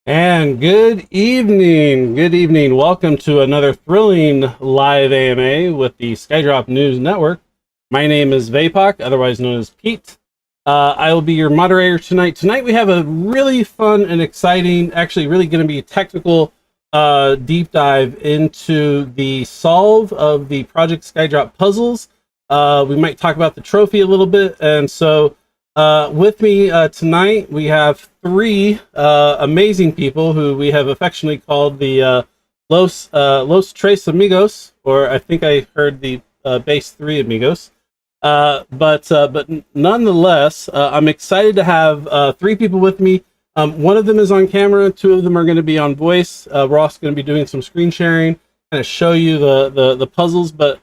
And good evening. Good evening. Welcome to another thrilling live AMA with the Skydrop News Network. My name is Vapak, otherwise known as Pete. I will be your moderator tonight. Tonight we have a really fun and exciting, actually really going to be a technical deep dive into the solve of the Project Skydrop puzzles. We might talk about the trophy a little bit. And so with me tonight, we have three amazing people who we have affectionately called the Los Tres Amigos, or I think I heard the base three Amigos. But nonetheless, I'm excited to have three people with me. One of them is on camera, two of them are going to be on voice. We're also going to be doing some screen sharing, kind of show you the puzzles, but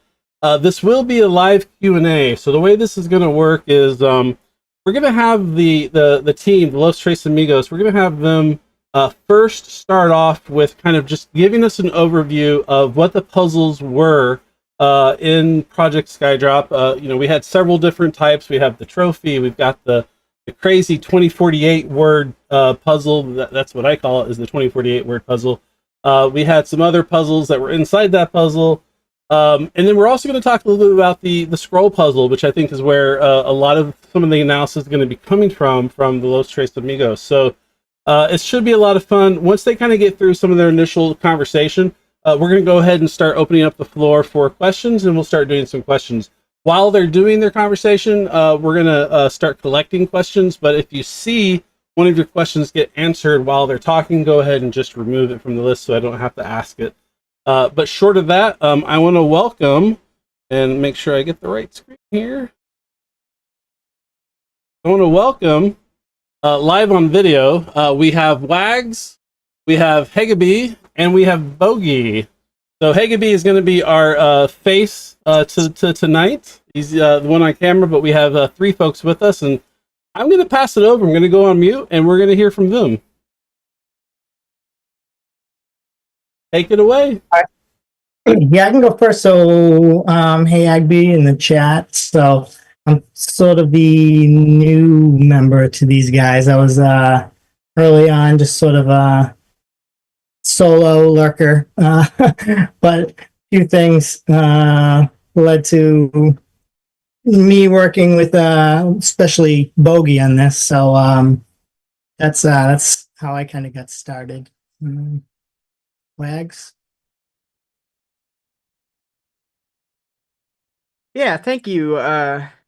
this will be a live Q&A. So the way this is going to work is we're going to have the team, the Los Tres Amigos, we're going to have them first start off with kind of just giving us an overview of what the puzzles were in Project Skydrop. We had several different types. We have the trophy, we've got the crazy 2048 word puzzle. That's what I call it, is the 2048 word puzzle. We had some other puzzles that were inside that puzzle. And then we're also going to talk a little bit about the scroll puzzle, which I think is where a lot of some of the analysis is going to be coming from the Los Tres Amigos. So it should be a lot of fun. Once they kind of get through some of their initial conversation, we're going to go ahead and start opening up the floor for questions, and we'll start doing some questions. While they're doing their conversation, we're going to start collecting questions, but if you see one of your questions get answered while they're talking, go ahead and just remove it from the list so I don't have to ask it. But short of that, I want to welcome, and make sure I get the right screen here. I want to welcome, live on video, we have Wags, we have Hegeby, and we have Bogey. So Hegeby is going to be our face to tonight. He's the one on camera, but we have three folks with us, and I'm going to pass it over. I'm going to go on mute, and we're going to hear from them. Take it away. Yeah, I can go first. So, hey, Agby in the chat. So, I'm sort of the new member to these guys. I was early on just sort of a solo lurker, but a few things led to me working with especially Bogey on this. So, that's how I kind of got started. Wags. Yeah, thank you,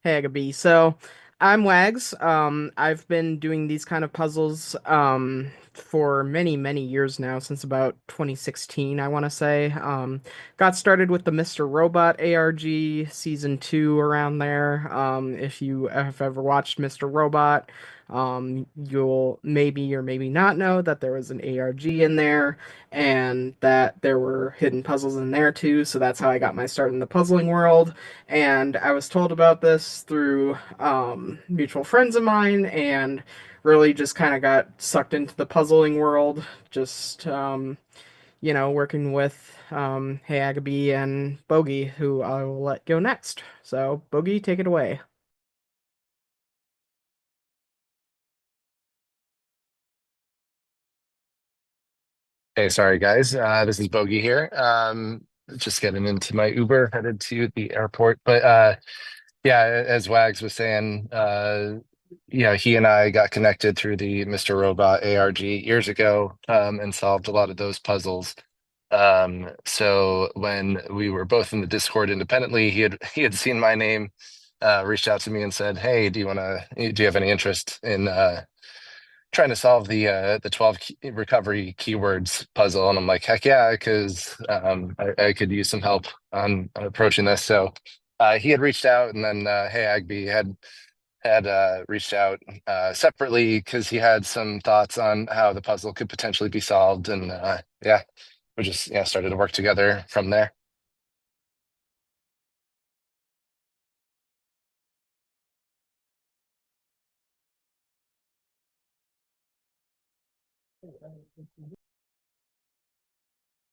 Hagaby. So, I'm Wags. I've been doing these kind of puzzles for many, many years now, since about 2016, I want to say. Got started with the Mr. Robot ARG Season 2 around there. If you have ever watched Mr. Robot, you'll maybe or maybe not know that there was an ARG in there, and that there were hidden puzzles in there too, so that's how I got my start in the puzzling world. And I was told about this through mutual friends of mine, and really just kind of got sucked into the puzzling world, just working with Hey Agaby and Bogey, who I will let go next. So Bogey, take it away. Hey, sorry guys. This is Bogey here. Just getting into my Uber, headed to the airport. But yeah, as Wags was saying, he and I got connected through the Mr. Robot ARG years ago, and solved a lot of those puzzles. So when we were both in the Discord independently, he had seen my name, reached out to me and said, "Hey, do you have any interest in trying to solve the 12 recovery keywords puzzle?" And I'm like, heck yeah, because I could use some help on approaching this. So he had reached out, and then Hey Agby had reached out separately because he had some thoughts on how the puzzle could potentially be solved. And we just started to work together from there.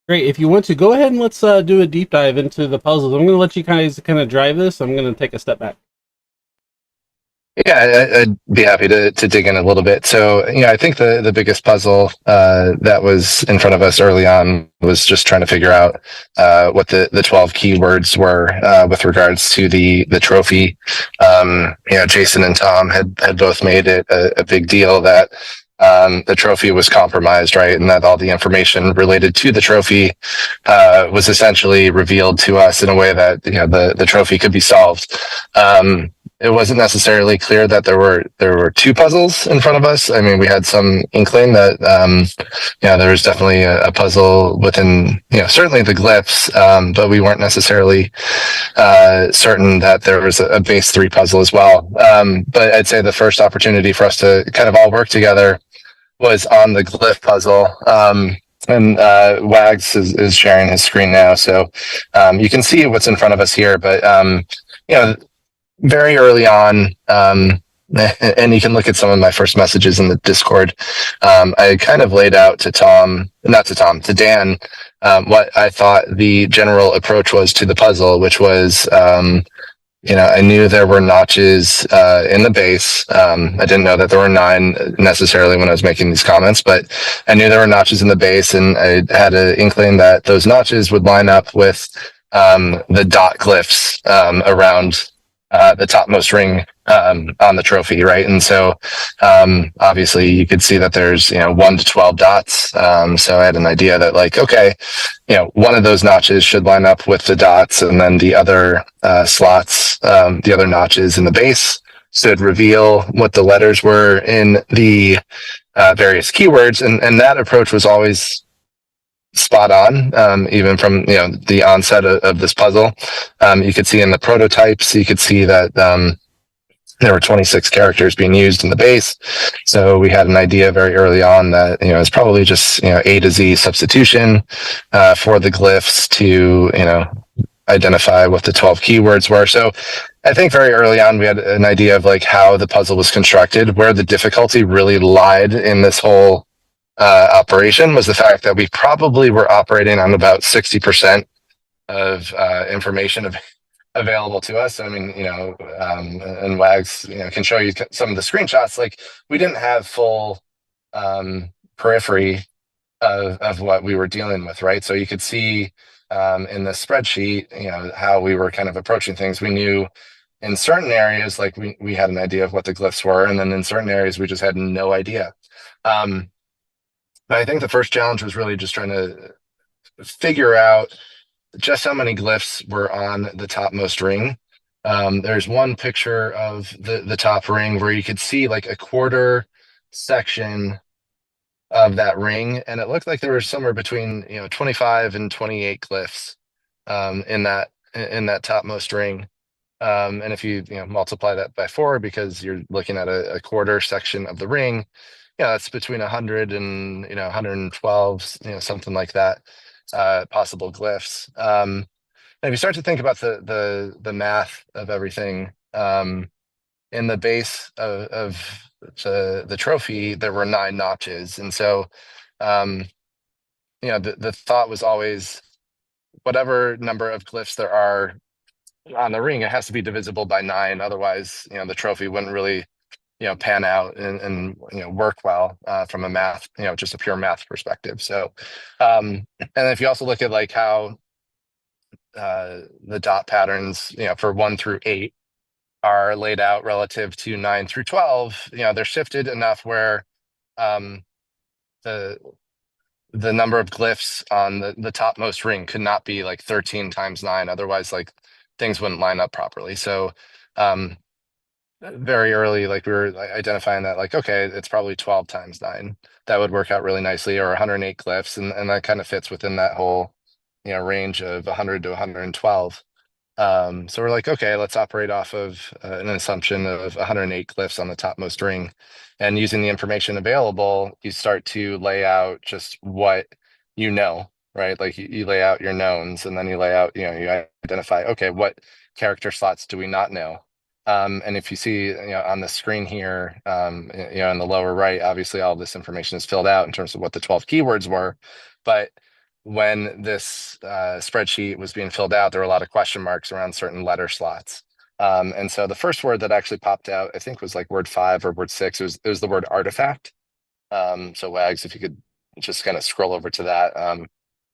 Great. If you want to, go ahead and let's do a deep dive into the puzzles. I'm going to let you kind of drive this. I'm going to take a step back. I'd be happy to dig in a little bit. So, I think the biggest puzzle that was in front of us early on was just trying to figure out what the 12 keywords were with regards to the trophy. Jason and Tom had both made it a big deal that the trophy was compromised, right? And that all the information related to the trophy was essentially revealed to us in a way that, the trophy could be solved. It wasn't necessarily clear that there were two puzzles in front of us. I mean, we had some inkling that there was definitely a puzzle within certainly the glyphs, but we weren't necessarily certain that there was a base 3 puzzle as well. But I'd say the first opportunity for us to kind of all work together was on the glyph puzzle. And Wags is sharing his screen now, so you can see what's in front of us here. But very early on, and you can look at some of my first messages in the Discord. I kind of laid out to Dan, what I thought the general approach was to the puzzle, which was, I knew there were notches in the base. I didn't know that there were 9 necessarily when I was making these comments, but I knew there were notches in the base, and I had an inkling that those notches would line up with the dot glyphs around the topmost ring on the trophy, right? And so obviously you could see that there's 1 to 12 dots. So I had an idea that okay, one of those notches should line up with the dots, and then the other slots, the other notches in the base should reveal what the letters were in the various keywords. And that approach was always spot on, even from the onset of this puzzle. You could see in the prototypes, you could see that there were 26 characters being used in the base. So we had an idea very early on that it's probably just A to Z substitution for the glyphs to identify what the 12 keywords were. So I think very early on we had an idea of how the puzzle was constructed. Where the difficulty really lied in this whole operation was the fact that we probably were operating on about 60% of information available to us. I mean, and Wags can show you some of the screenshots. We didn't have full periphery of what we were dealing with, right? So you could see in the spreadsheet, how we were kind of approaching things. We knew in certain areas, we had an idea of what the glyphs were, and then in certain areas we just had no idea. But I think the first challenge was really just trying to figure out just how many glyphs were on the topmost ring. There's one picture of the top ring where you could see a quarter section of that ring, and it looked like there was somewhere between 25 and 28 glyphs in that topmost ring. And if you multiply that by 4, because you're looking at a quarter section of the ring, that's between 100 and 112, something like that, possible glyphs. And if you start to think about the math of everything, in the base of the trophy, there were 9 notches, and so the thought was always, whatever number of glyphs there are on the ring, it has to be divisible by 9. Otherwise, the trophy wouldn't really pan out and work well from a math, just a pure math perspective. So and if you also look at how the dot patterns for 1 through 8 are laid out relative to 9 through 12, they're shifted enough where the number of glyphs on the topmost ring could not be 13 times 9. Otherwise, things wouldn't line up properly. So very early, we were identifying that okay, it's probably 12 times 9. That would work out really nicely, or 108 glyphs, and that kind of fits within that whole range of 100 to 112. So we're okay, let's operate off of an assumption of 108 glyphs on the topmost ring, and using the information available, you start to lay out just what right? You lay out your knowns, and then you lay out, you identify, okay, what character slots do we not know? And if you see, on the screen here, in the lower right, obviously all of this information is filled out in terms of what the 12 keywords were. But when this spreadsheet was being filled out, there were a lot of question marks around certain letter slots. And so the first word that actually popped out, I think was like word 5 or word 6. It was the word artifact. So Wags, if you could just kind of scroll over to that.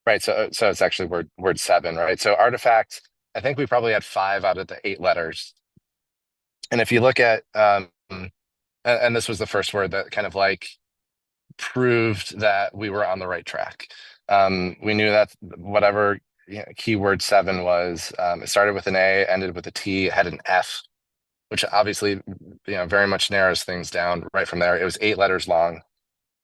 Right. So it's actually word 7, right? So artifact, I think we probably had 5 out of the 8 letters. And if you look at and this was the first word that kind of like proved that we were on the right track. We knew that whatever keyword 7 was, it started with an A, ended with a T, had an F, which obviously very much narrows things down right from there. It was 8 letters long.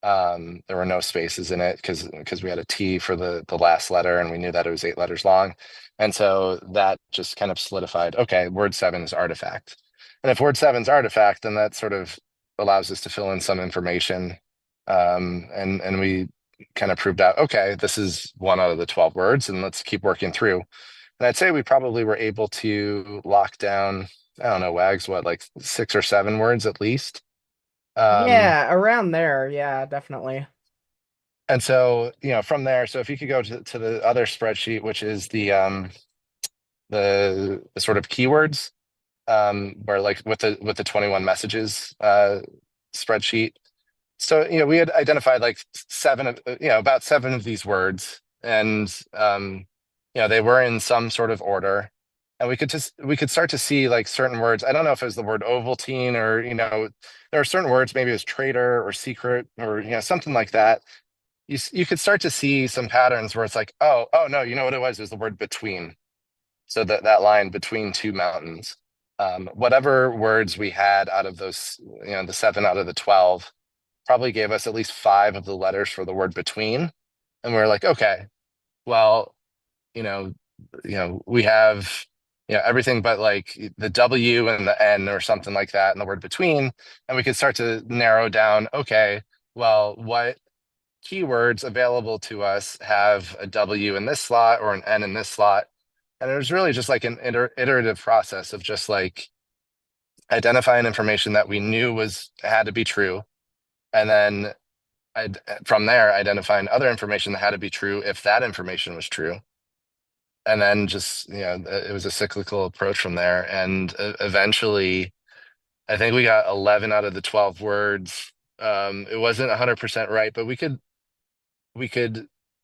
There were no spaces in it because we had a T for the last letter, and we knew that it was 8 letters long. And so that just kind of solidified, okay, word 7 is artifact. And if word 7 is artifact, then that sort of allows us to fill in some information. And we kind of proved out, okay, this is 1 out of the 12 words, and let's keep working through. And I'd say we probably were able to lock down, I don't know, Wags, what, like 6 or 7 words at least. Yeah, around there. Yeah, definitely. And so, from there, so if you could go to the other spreadsheet, which is the sort of keywords, where like with the 21 messages spreadsheet. So, we had identified like 7 of, about 7 of these words, and they were in some sort of order. And we could start to see like certain words. I don't know if it was the word Ovaltine or, there are certain words, maybe it was traitor or secret or, something like that. You could start to see some patterns where it's like, oh no, you know what it was? It was the word between. So that line between 2 mountains. Whatever words we had out of those, the 7 out of the 12 probably gave us at least 5 of the letters for the word between. And we were like, okay, well, we have everything but like the W and the N or something like that and the word between. And we could start to narrow down, okay, well, what keywords available to us have a W in this slot or an N in this slot. And it was really just like an iterative process of just like identifying information that we knew had to be true. And then from there, identifying other information that had to be true if that information was true. And then just, it was a cyclical approach from there. And eventually, I think we got 11 out of the 12 words. It wasn't 100% right, but we could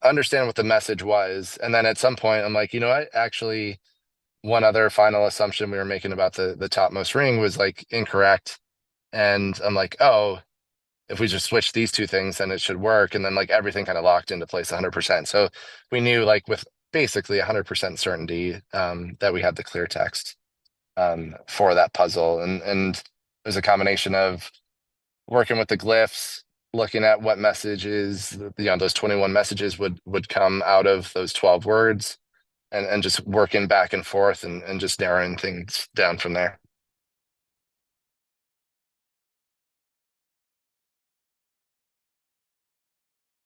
understand what the message was. And then at some point, I'm like, what? Actually, one other final assumption we were making about the topmost ring was like incorrect. And I'm like, oh, if we just switch these 2 things, then it should work. And then like everything kind of locked into place 100%. So we knew like with basically 100% certainty that we had the clear text for that puzzle. And it was a combination of working with the glyphs, looking at what messages, those 21 messages would come out of those 12 words, and just working back and forth and just narrowing things down from there.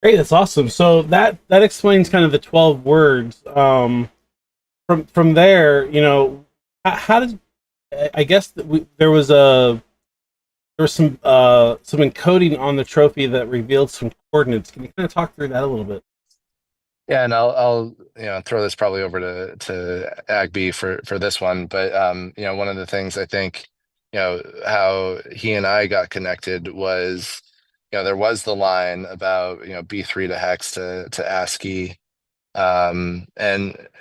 Great, that's awesome. So that explains kind of the 12 words. From there, how did I guess that there was some encoding on the trophy that revealed some coordinates. Can you kind of talk through that a little bit? Yeah, and I'll throw this probably over to Agby for this one, but one of the things I think how he and I got connected was there was the line about B3 to hex to ASCII, and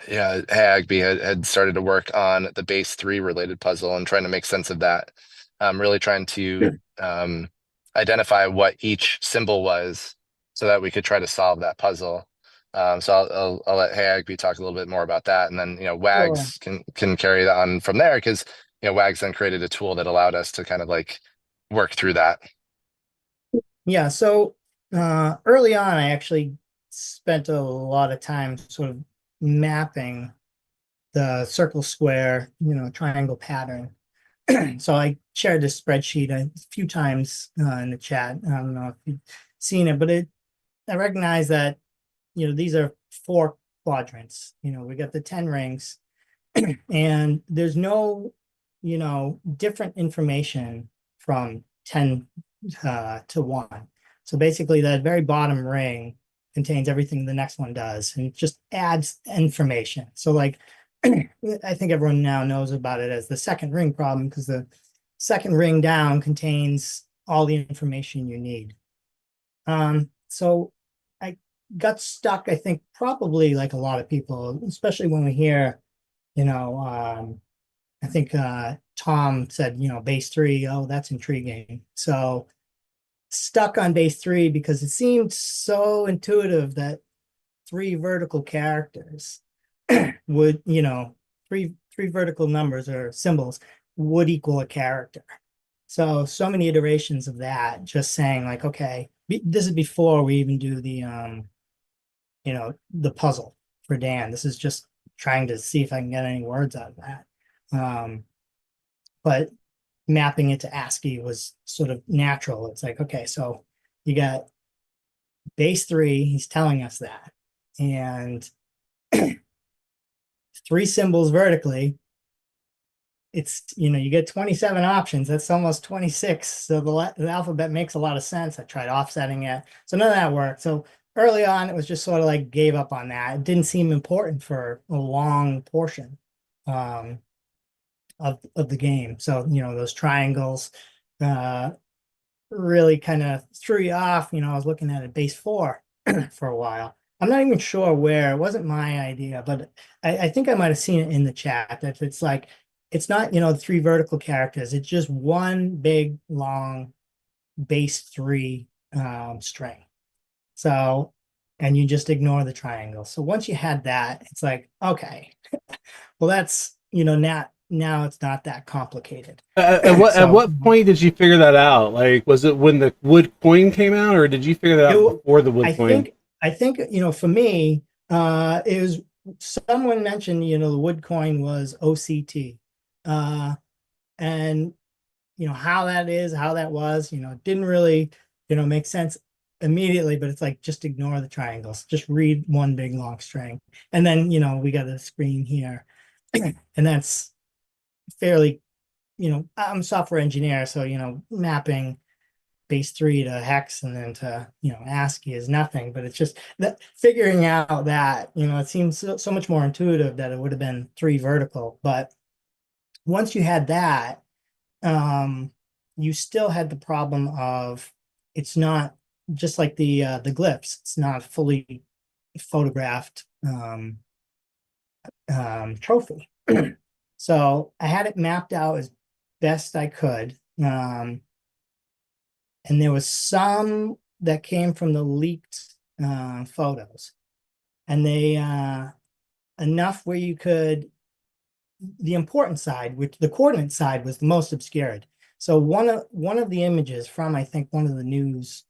Agby had started to work on the base 3 related puzzle and trying to make sense of that, really trying to identify what each symbol was so that we could try to solve that puzzle. So I'll let Agby talk a little bit more about that, and then Wags can carry that on from there, because Wags then created a tool that allowed us to kind of like work through that. Yeah, so early on, I actually spent a lot of time sort of mapping the circle, square, triangle pattern. So I shared this spreadsheet a few times in the chat. I don't know if you've seen it, but I recognize that these are 4 quadrants. We got the 10 rings, and there's no different information from 10 to 1. So basically that very bottom ring contains everything the next one does, and it just adds information. So like I think everyone now knows about it as the second ring problem, because the second ring down contains all the information you need. So I got stuck, I think probably like a lot of people, especially when we hear, I think Tom said, base 3, oh, that's intriguing. So stuck on base 3 because it seemed so intuitive that 3 vertical characters would, three vertical numbers or symbols would equal a character. So many iterations of that, just saying like, okay, this is before we even do the puzzle for Dan. This is just trying to see if I can get any words out of that. But mapping it to ASCII was sort of natural. It's like, okay, so you got base 3, he's telling us that. And 3 symbols vertically, it's, you get 27 options. That's almost 26. So the alphabet makes a lot of sense. I tried offsetting it. So none of that worked. So early on, it was just sort of like gave up on that. It didn't seem important for a long portion of the game. So, those triangles really kind of threw you off. I was looking at a base 4 for a while. I'm not even sure where. It wasn't my idea, but I think I might have seen it in the chat that it's like, it's not, 3 vertical characters. It's just one big, long base 3 string. So, and you just ignore the triangle. So once you had that, it's like, okay, well, that's, now it's not that complicated. At what point did you figure that out? Like, was it when the wood coin came out, or did you figure that out before the wood coin? I think, for me, it was someone mentioned, the wood coin was OCT. And, how that was, it didn't really, make sense immediately, but it's like, just ignore the triangles, just read one big long string. And then, we got a screen here and that's fairly, I'm a software engineer. So, mapping base 3 to hex and then to ASCII is nothing, but it's just that figuring out that it seems so much more intuitive that it would have been 3 vertical. But once you had that, you still had the problem of, it's not just like the glyphs, it's not fully photographed trophy. So I had it mapped out as best I could. And there was some that came from the leaked photos, and they enough where you could, the important side, which the coordinate side was the most obscured. So one of the images from, I think, one of the news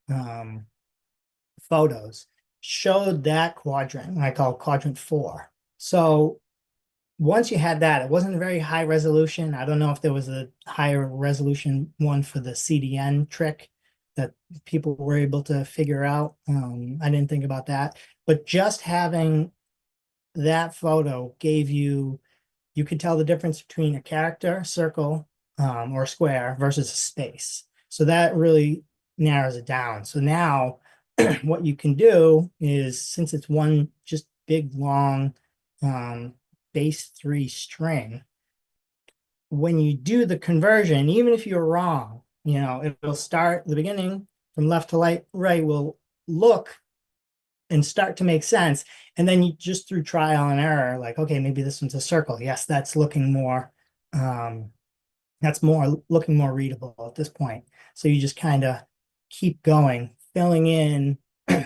photos showed that quadrant, I call quadrant 4. So once you had that, it wasn't a very high resolution. I don't know if there was a higher resolution one for the CDN trick that people were able to figure out. I didn't think about that, but just having that photo gave you could tell the difference between a character, circle, or square versus a space. So that really narrows it down. So now what you can do is, since it's one just big long base 3 string, when you do the conversion, even if you're wrong, it'll start the beginning from left to right will look and start to make sense. And then you just, through trial and error, like, okay, maybe this one's a circle. Yes, that's looking more, looking more readable at this point. So you just kind of keep going, filling in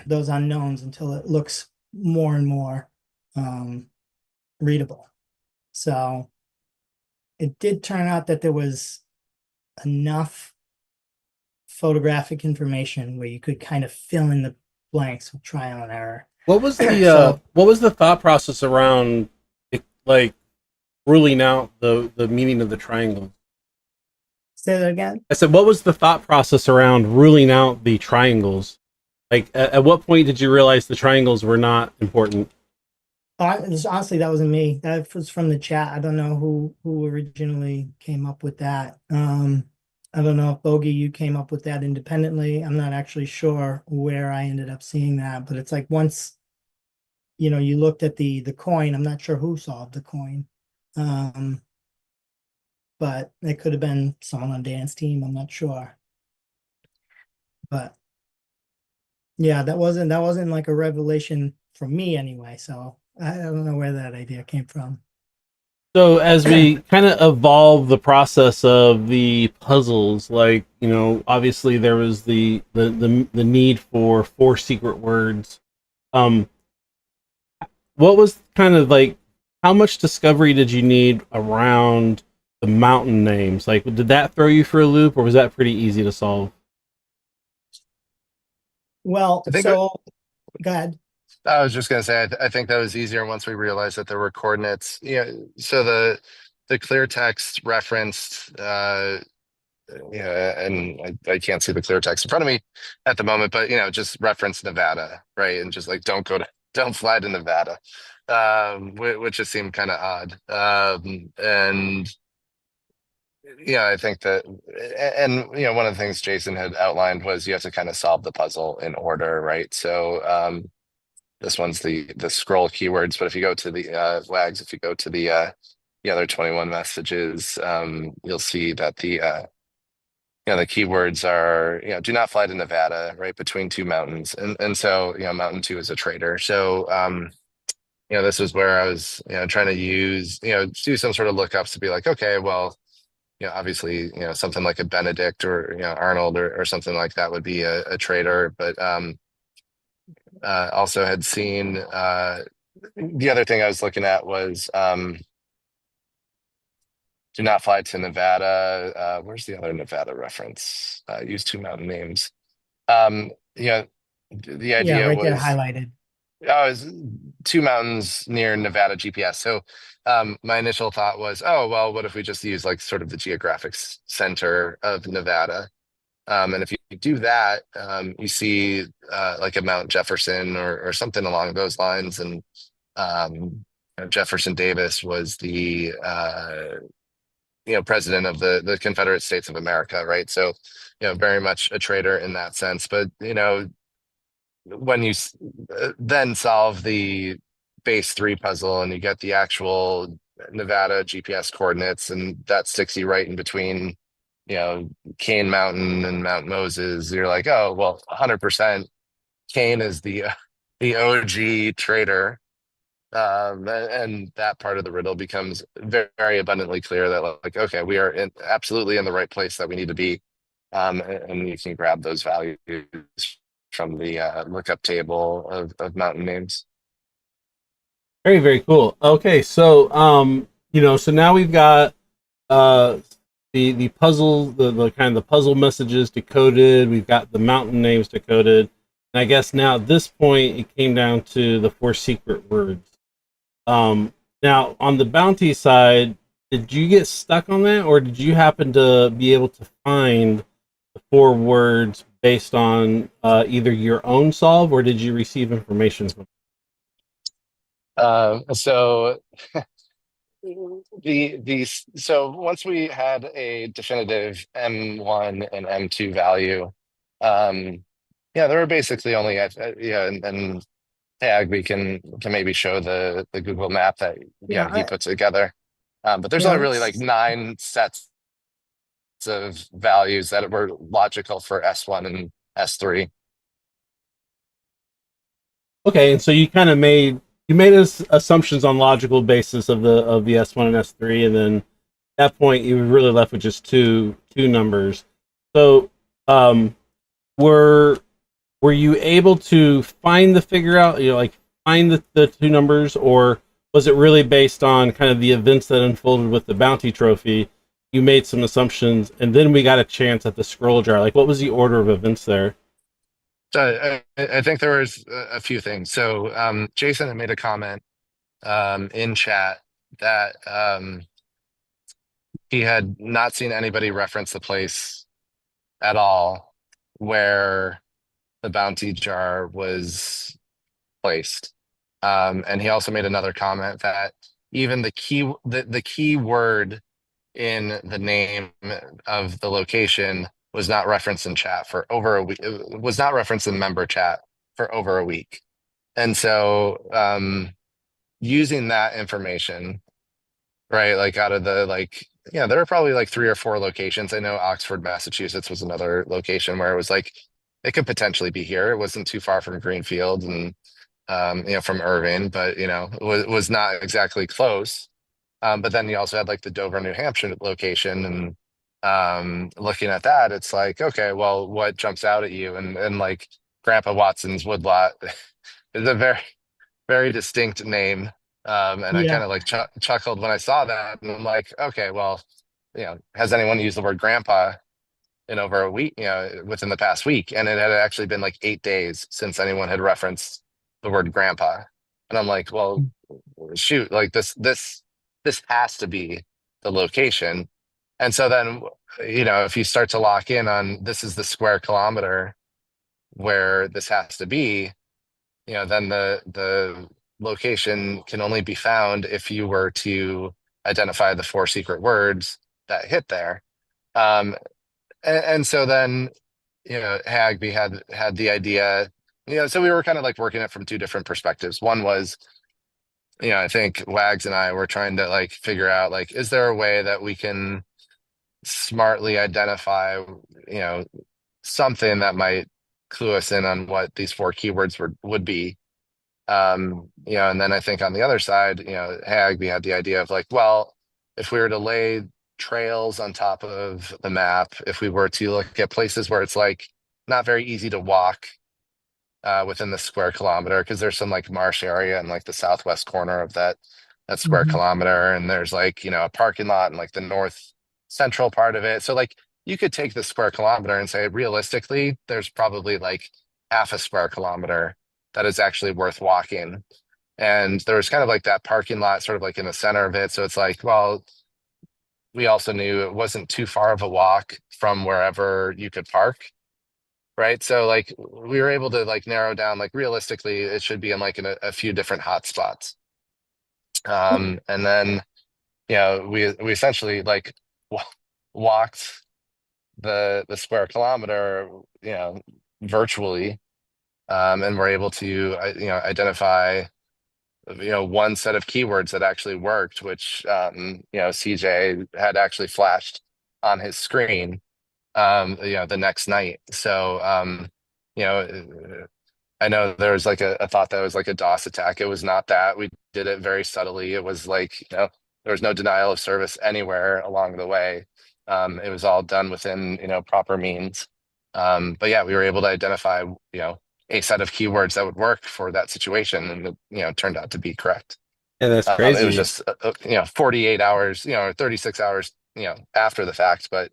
those unknowns until it looks more and more readable. So it did turn out that there was enough photographic information where you could kind of fill in the blanks with trial and error. What was the what was the thought process around like ruling out the meaning of the triangle? Say that again. I said, what was the thought process around ruling out the triangles? Like, at what point did you realize the triangles were not important? Honestly, that wasn't me. That was from the chat. I don't know who originally came up with that. I don't know if Bogey, you came up with that independently. I'm not actually sure where I ended up seeing that, but it's like once, you looked at the coin, I'm not sure who solved the coin. Um, but it could have been someone on Dan's team. I'm not sure. But yeah, that wasn't like a revelation from me anyway. So I don't know where that idea came from. So as we kind of evolve the process of the puzzles, like, you know, obviously there was the need for four secret words. Um, what was kind of like, how much discovery did you need around the mountain names? Like, did that throw you for a loop, or was that pretty easy to solve? Well, I think so go ahead. I was just gonna say, I think that was easier once we realized that there were coordinates. Yeah, so the clear text referenced, and I can't see the clear text in front of me at the moment, but just reference Nevada, right? And just like don't fly to Nevada, which just seemed kind of odd. And yeah, I think that, and one of the things Jason had outlined was you have to kind of solve the puzzle in order, right? So this one's the scroll keywords, but if you go to the WAGs, if you go to the other 21 messages, you'll see that the keywords are, do not fly to Nevada, right, between two mountains. And so, mountain two is a traitor. So, this was where I was, trying to use, do some sort of lookups to be like, okay, well, obviously, something like a Benedict or, Arnold or something like that would be a traitor. But also had seen, the other thing I was looking at was, do not fly to Nevada. Where's the other Nevada reference? Use two mountain names. Um, you know, the Yeah, idea right there was, highlighted. it was two mountains near Nevada GPS. So my initial thought was, oh, well, what if we just use like sort of the geographic center of Nevada? And if you do that, you see like a Mount Jefferson or something along those lines. And Jefferson Davis was the president of the Confederate States of America, right? So, very much a traitor in that sense. But when you then solve the base three puzzle and you get the actual Nevada GPS coordinates, and that sticks you right in between, Cane Mountain and Mount Moses, you're like, oh, well, 100% Cane is the OG traitor. And that part of the riddle becomes very, very abundantly clear that like, okay, we are absolutely in the right place that we need to be. And you can grab those values from the lookup table of mountain names. Very, very cool. Okay, so so now we've got uh the puzzle, the kind of the puzzle messages decoded. We've got the mountain names decoded. And I guess now at this point it came down to the four secret words. Now on the bounty side, did you get stuck on that, or did you happen to be able to find the four words based on either your own solve, or did you receive information from? So so once we had a definitive M1 and M2 value, yeah, there were basically only yeah, and tag we can maybe show the Google map that Yeah, he put together. But there's yeah, only really like 9 sets of values that were logical for S1 and S3. Okay, and so you kind of made assumptions on logical basis of the S1 and S3, and then at that point you were really left with just two numbers. So were you able to figure out, like find the two numbers, or was it really based on kind of the events that unfolded with the bounty trophy? You made some assumptions, and then we got a chance at the scroll jar. Like, what was the order of events there? So I think there was a few things. So Jason had made a comment in chat that he had not seen anybody reference the place at all where the bounty jar was placed. And he also made another comment that even the key word in the name of the location was not referenced in chat for over a week. It was not referenced in member chat for over a week. And so using that information, right? Like out of the like, yeah, there were probably like 3 or 4 locations. I know Oxford, Massachusetts was another location where it was like it could potentially be here. It wasn't too far from Greenfield and from Irving, but was not exactly close. But then you also had like the Dover, New Hampshire location, and looking at that, it's like, okay, well, what jumps out at you? And like Grandpa Watson's Woodlot is a very, very distinct name. And I kind Yeah. of like chuckled when I saw that, and I'm like, okay, well, has anyone used the word grandpa in over a week, within the past week? And it had actually been like 8 days since anyone had referenced the word grandpa. And I'm like, well, shoot, like this has to be the location. And so then, if you start to lock in on this is the square kilometer where this has to be, then the location can only be found if you were to identify the 4 secret words that hit there. Um, and so then, Hagby had the idea, so we were kind of like working it from 2 different perspectives. One was, I think Wags and I were trying to like figure out like, is there a way that we can smartly identify, something that might clue us in on what these 4 keywords would be. And then I think on the other side, Hagby had the idea of like, well, if we were to lay trails on top of the map, if we were to look at places where it's like not very easy to walk within the square kilometer, because there's some like marsh area in like the southwest corner of that square Mhm. kilometer, and there's like a parking lot in like the north central part of it. So like you could take the square kilometer and say realistically there's probably like half a square kilometer that is actually worth walking, and there was kind of like that parking lot sort of like in the center of it. So it's like, well, we also knew it wasn't too far of a walk from wherever you could park, right? So like we were able to like narrow down like realistically it should be in like in a few different hot spots. And then we essentially like walked the square kilometer virtually, and we're able to identify one set of keywords that actually worked, which CJ had actually flashed on his screen the next night. So you know I know there was like a thought that it was like a DOS attack. It was not that. We did it very subtly. It was like, there was no denial of service anywhere along the way. It was all done within, proper means. But yeah, we were able to identify, a set of keywords that would work for that situation, and it, turned out to be correct. Yeah, that's It was crazy. just, 48 hours, or 36 hours, after the fact, but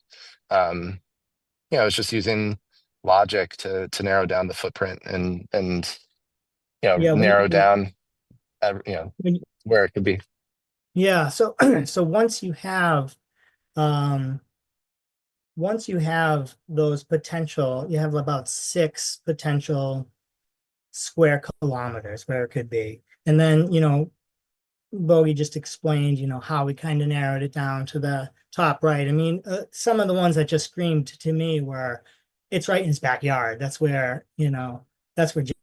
it's just using logic to narrow down the footprint and Yeah. narrow down When, where it could be. yeah. So, so um, once you have those potential, you have about 6 potential square kilometers where it could be. And then, Bogey just explained, how we kind of narrowed it down to the top right. I mean, some of the ones that just screamed to me were, it's right in his backyard. That's where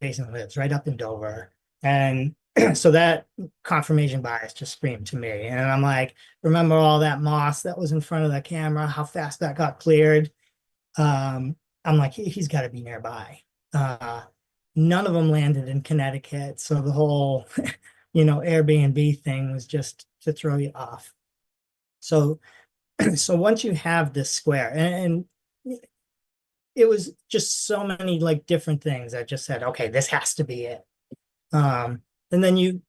Jason lives, right up in Dover. And so that confirmation bias just screamed to me. And I'm like, remember all that moss that was in front of the camera, how fast that got cleared? I'm like, he's got to be nearby. None of them landed in Connecticut. So the whole, Airbnb thing was just to throw you off. So, so once you have this square, and it was just so many like different things. I just said, okay, this has to be it. And then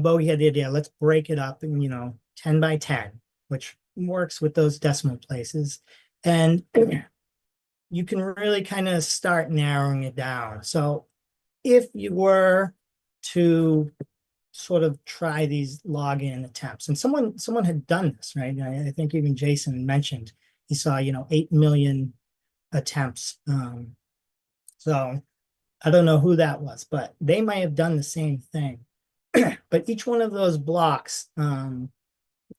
Bogey had the idea, let's break it up in, 10 by 10, which works with those decimal places. And you can really kind of start narrowing it down. So if you were to sort of try these login attempts, and someone had done this, right? I think even Jason mentioned he saw, 8 million attempts. So I don't know who that was, but they might have done the same thing. But each one of those blocks, out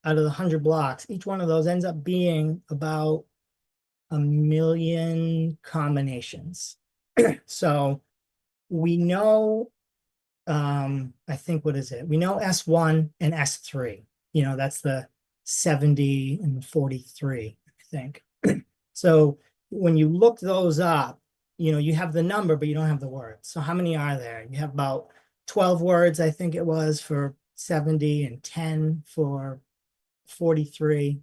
of the 100 blocks, each one of those ends up being about 1 million combinations. So we know, I think, what is it? We know S1 and S3. that's the 70 and 43, I think. So when you look those up, you have the number, but you don't have the words. So how many are there? You have about 12 words, I think it was, for 70 and 10 for 43.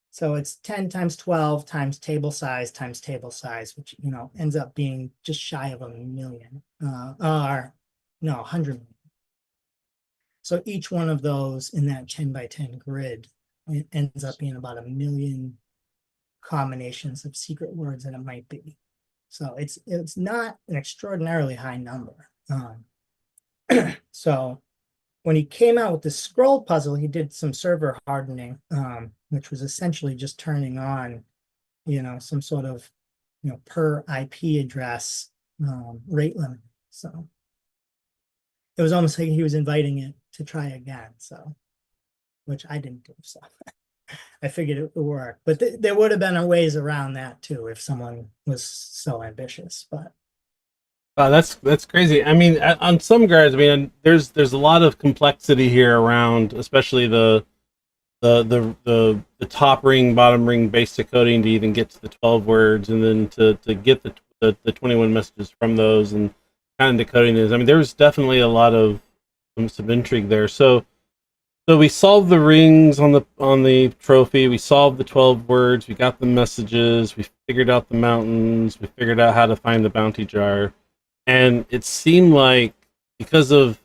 So it's 10 times 12 times table size, which, ends up being just shy of 1,000,000, or no, 100 million. So each one of those in that 10 by 10 grid ends up being about 1,000,000 combinations of secret words that it might be. So it's not an extraordinarily high number. So when he came out with the scroll puzzle, he did some server hardening, which was essentially just turning on, some sort of, per IP address rate limit. So it was almost like he was inviting it to try again. So, which I didn't do. So I figured it would work, but there would have been ways around that too if someone was so ambitious. But That's crazy. I mean, on some regards, I mean, there's a lot of complexity here around, especially the top ring, bottom ring base decoding to even get to the 12 words, and then to get the 21 messages from those and kind of decoding those. I mean, there was definitely a lot of some intrigue there. So we solved the rings on the trophy. We solved the 12 words. We got the messages. We figured out the mountains. We figured out how to find the bounty jar. And it seemed like because of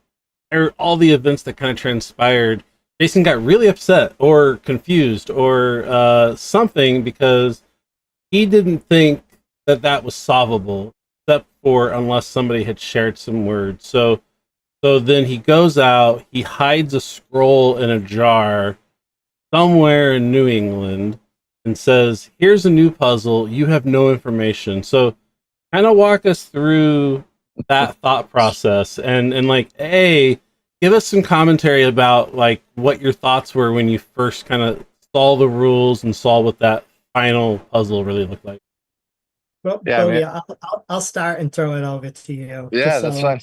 all the events that kind of transpired, Jason got really upset or confused or something, because he didn't think that was solvable, except for unless somebody had shared some words. So then he goes out, he hides a scroll in a jar somewhere in New England and says, "Here's a new puzzle. You have no information." So kind of walk us through that thought process and like, give us some commentary about like what your thoughts were when you first kind of saw the rules and saw what that final puzzle really looked like. well, Yeah, Bodhi, man. I'll start and throw it over to you. Yeah, that's fine.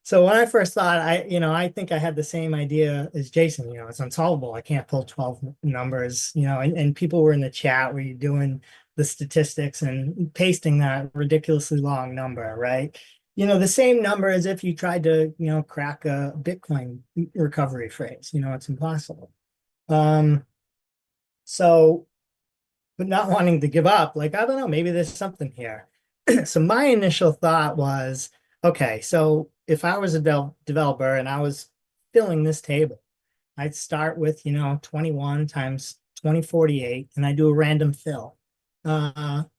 So when I first thought, I think I had the same idea as Jason. It's unsolvable. I can't pull 12 numbers. And people were in the chat where you're doing the statistics and pasting that ridiculously long number, right? The same number as if you tried to, crack a Bitcoin recovery phrase. It's impossible. So, but not wanting to give up, like, I don't know, maybe there's something here. So my initial thought was, okay, so if I was a developer and I was filling this table, I'd start with, 21 times 2048, and I do a random fill out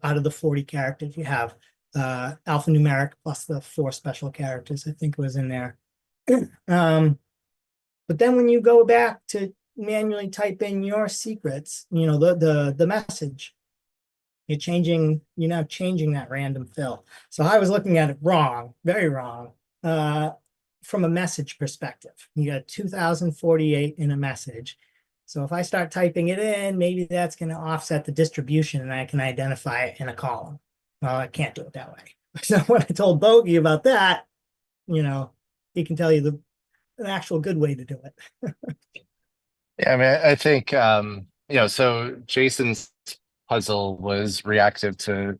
of the 40 characters you have, alphanumeric plus the 4 special characters, I think was in there. But then when you go back to manually type in your secrets, the message, you're now changing that random fill. So I was looking at it wrong, very wrong, from a message perspective. You got 2048 in a message. So if I start typing it in, maybe that's going to offset the distribution and I can identify it in a column. Well, I can't do it that way. So when I told Bogey about that, he can tell you an actual good way to do it. Yeah, I mean, I think so Jason's puzzle was reactive to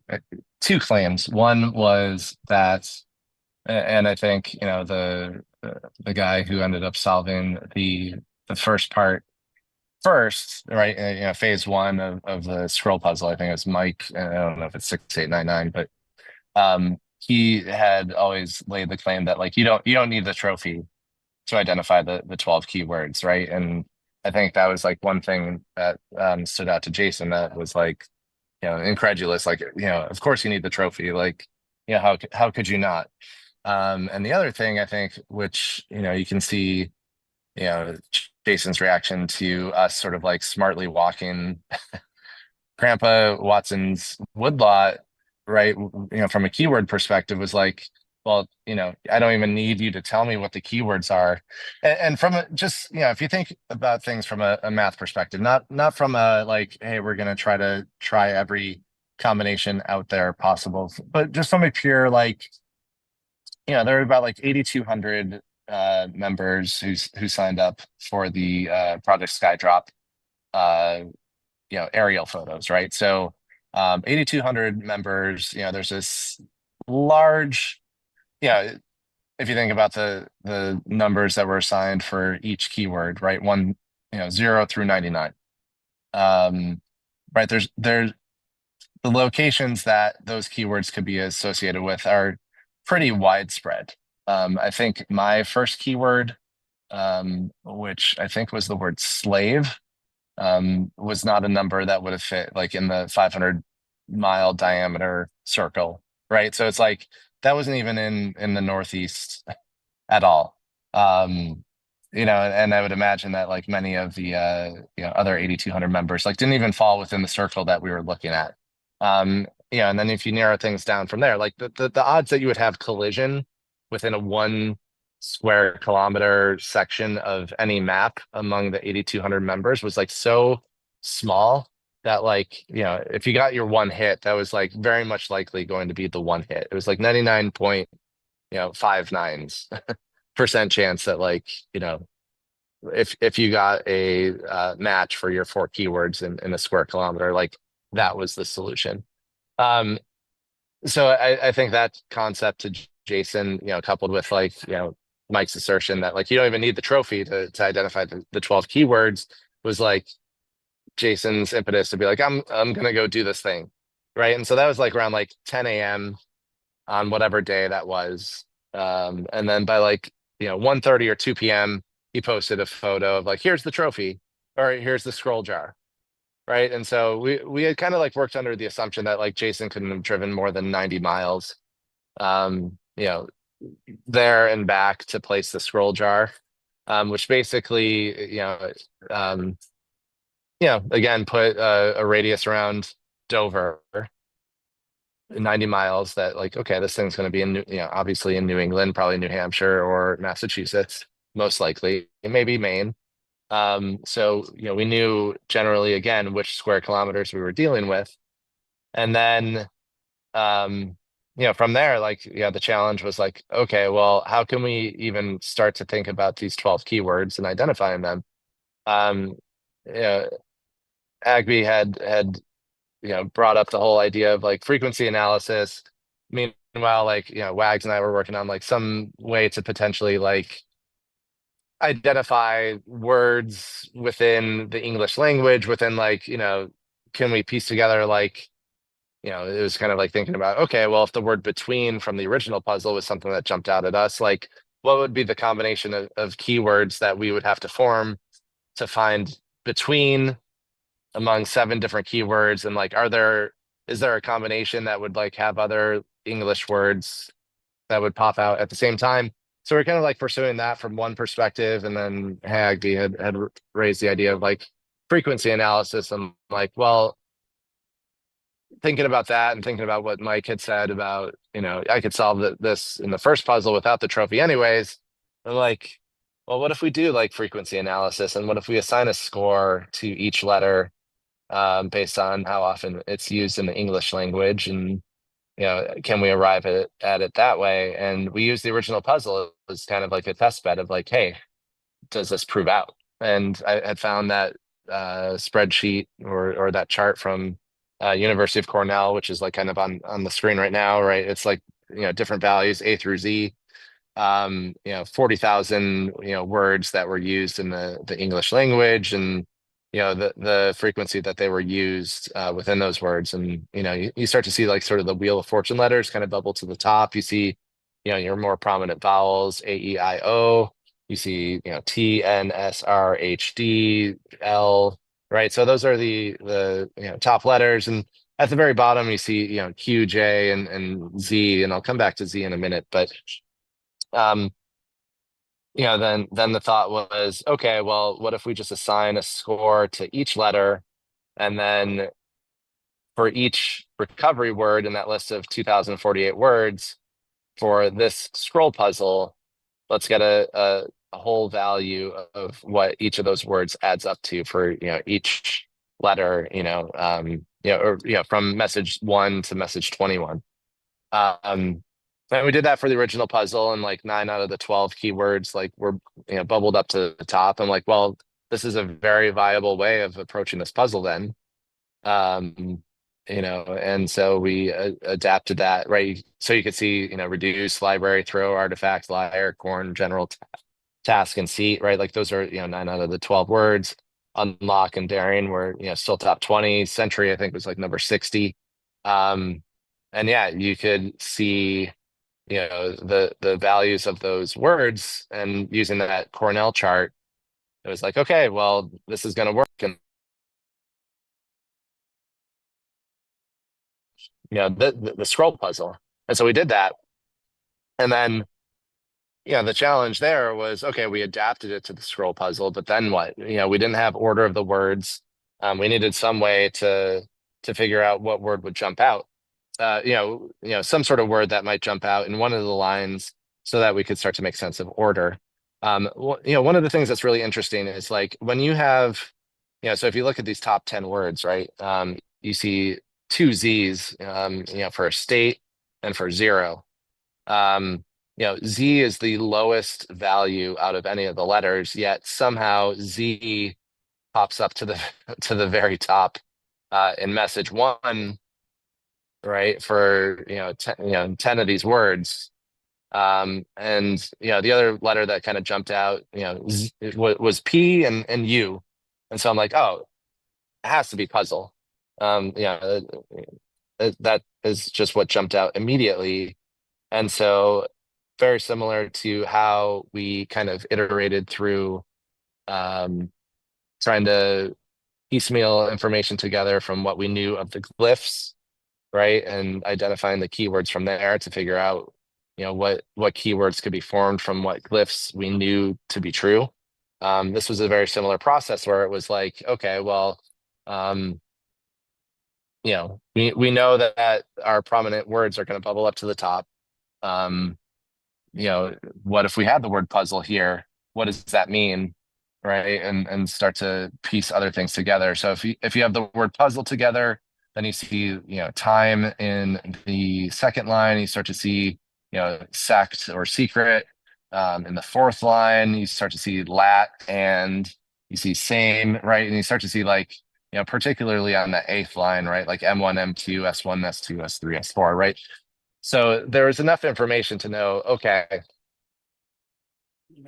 2 claims. One was that, and I think the guy who ended up solving the first part first, right? Phase 1 of the scroll puzzle, I think it was Mike. I don't know if it's 6899, but he had always laid the claim that like you don't need the trophy to identify the 12 keywords, right? And I think that was like one thing that stood out to Jason, that was like, incredulous, like, of course you need the trophy, like, how could you not? And the other thing I think, which, you can see, Jason's reaction to us sort of like smartly walking Grandpa Watson's woodlot, right? From a keyword perspective, was like, well, I don't even need you to tell me what the keywords are. And from just, if you think about things from a math perspective, not from a like, hey, we're going to try every combination out there possible, but just from a pure, like, there are about like 8,200 members who signed up for the Project Skydrop aerial photos, right? So 8,200 members, there's this large, if you think about the numbers that were assigned for each keyword, right? 0 through 99. Right, there's the locations that those keywords could be associated with are pretty widespread. I think my first keyword, which I think was the word slave, was not a number that would have fit like in the 500-mile diameter circle, right? So it's like that wasn't even in the Northeast at all. And I would imagine that like many of the other 8,200 members like didn't even fall within the circle that we were looking at. And then if you narrow things down from there, like the odds that you would have collision within a 1 square kilometer section of any map among the 8,200 members was like so small that like, if you got your one hit, that was like very much likely going to be the one hit. It was like 99.59% chance that like, if you got a match for your 4 keywords in a square kilometer, like that was the solution. So I think that concept to Jason, coupled with like, Mike's assertion that like you don't even need the trophy to identify the 12 keywords was like Jason's impetus to be like, I'm gonna go do this thing. Right. And so that was like around like 10 a.m. on whatever day that was. And then by like, 1:30 or 2 p.m., he posted a photo of like, here's the trophy, or here's the scroll jar. Right. And so we had kind of like worked under the assumption that like Jason couldn't have driven more than 90 miles, there and back to place the scroll jar, which basically, again, put a radius around Dover, 90 miles that like, okay, this thing's going to be in, obviously in New England, probably New Hampshire or Massachusetts, most likely, and maybe Maine. So, we knew generally, again, which square kilometers we were dealing with. And then, from there, like, the challenge was like, okay, well, how can we even start to think about these 12 keywords and identifying them? Agby had brought up the whole idea of like frequency analysis. Meanwhile, like, Wags and I were working on like some way to potentially like identify words within the English language within like, can we piece together like, it was kind of like thinking about, okay, well, if the word between from the original puzzle was something that jumped out at us, like what would be the combination of keywords that we would have to form to find between among 7 different keywords? And like, is there a combination that would like have other English words that would pop out at the same time? So we're kind of like pursuing that from one perspective. And then Hagby had raised the idea of like frequency analysis. I'm like, well, thinking about that and thinking about what Mike had said about, I could solve this in the first puzzle without the trophy anyways. I'm like, well, what if we do like frequency analysis? And what if we assign a score to each letter based on how often it's used in the English language? And, can we arrive at it that way? And we use the original puzzle as kind of like a test bed of like, hey, does this prove out? And I had found that spreadsheet or that chart from University of Cornell, which is like kind of on the screen right now, right? It's like, different values, A through Z, 40,000, words that were used in the English language, and, the frequency that they were used within those words. And, you start to see like sort of the Wheel of Fortune letters kind of bubble to the top. You see, your more prominent vowels, A, E, I, O. You see, T, N, S, R, H, D, L, right? So those are the top letters. And at the very bottom, you see, Q, J, and Z, and I'll come back to Z in a minute. But, then the thought was, okay, well, what if we just assign a score to each letter, and then for each recovery word in that list of 2,048 words for this scroll puzzle, let's get a whole value of what each of those words adds up to for, each letter, from message 1 to message 21. And we did that for the original puzzle, and like 9 out of the 12 keywords like were bubbled up to the top. I'm like, well, this is a very viable way of approaching this puzzle then. And so we adapted that, right? So you could see, reduce, library, throw, artifact, liar, corn, general, task, and seat, right? Like those are 9 out of the 12 words. Unlock and daring were still top 20. Century, I think, was like number 60. And yeah, you could see the values of those words, and using that Cornell chart, it was like, okay, well, this is going to work. And the scroll puzzle. And so we did that. And then the challenge there was, okay, we adapted it to the scroll puzzle, but then what? We didn't have order of the words. We needed some way to figure out what word would jump out. Some sort of word that might jump out in one of the lines, so that we could start to make sense of order. One of the things that's really interesting is like when you have, so if you look at these top 10 words, right? You see 2 Z's, for state and for zero. Z is the lowest value out of any of the letters, yet somehow Z pops up to the very top in message 1, right? For 10 of these words. And the other letter that kind of jumped out, was P and U. And so I'm like, oh, it has to be puzzle. That is just what jumped out immediately. And so very similar to how we kind of iterated through trying to piecemeal information together from what we knew of the glyphs, right? And identifying the keywords from there to figure out, what keywords could be formed from what glyphs we knew to be true. This was a very similar process where it was like, okay, well, we know that our prominent words are going to bubble up to the top. What if we had the word puzzle here? What does that mean? Right. And start to piece other things together. So if you have the word puzzle together, then you see, time in the second line, you start to see, sect or secret. In the fourth line, you start to see lat, and you see same, right? And you start to see like, particularly on the 8th line, right? Like M1, M2, S1, S2, S3, S4, right? So there was enough information to know, okay,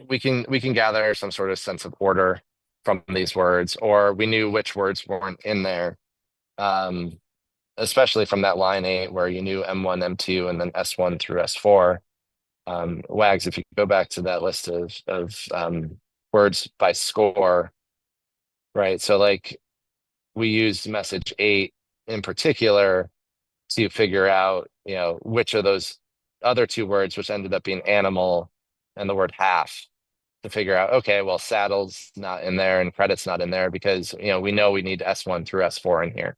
we can gather some sort of sense of order from these words, or we knew which words weren't in there. Especially from that line 8 where you knew M1, M2, and then S1 through S4. Wags, if you go back to that list of words by score, right? So like we used message 8 in particular to figure out, which of those other 2 words, which ended up being animal and the word half, to figure out, okay, well, saddle's not in there and credit's not in there because, we know we need S1 through S4 in here.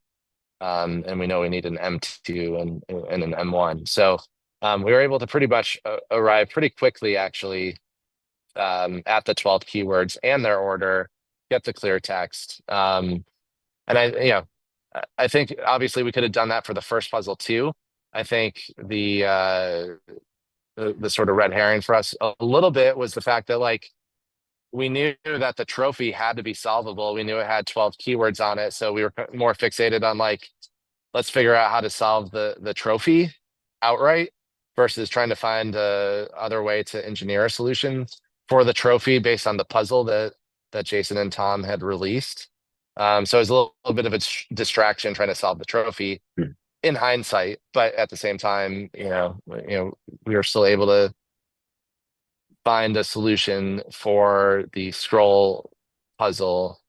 And we know we need an M2 and an M1. So we were able to pretty much arrive pretty quickly, actually, at the 12 keywords and their order, get the clear text. And I think obviously we could have done that for the first puzzle too. I think the sort of red herring for us a little bit was the fact that like we knew that the trophy had to be solvable. We knew it had 12 keywords on it, so we were more fixated on like, let's figure out how to solve the trophy outright versus trying to find a other way to engineer a solution for the trophy based on the puzzle that Jason and Tom had released. So it was a little bit of a distraction trying to solve the trophy in hindsight, but at the same time, we were still able to find a solution for the scroll puzzle,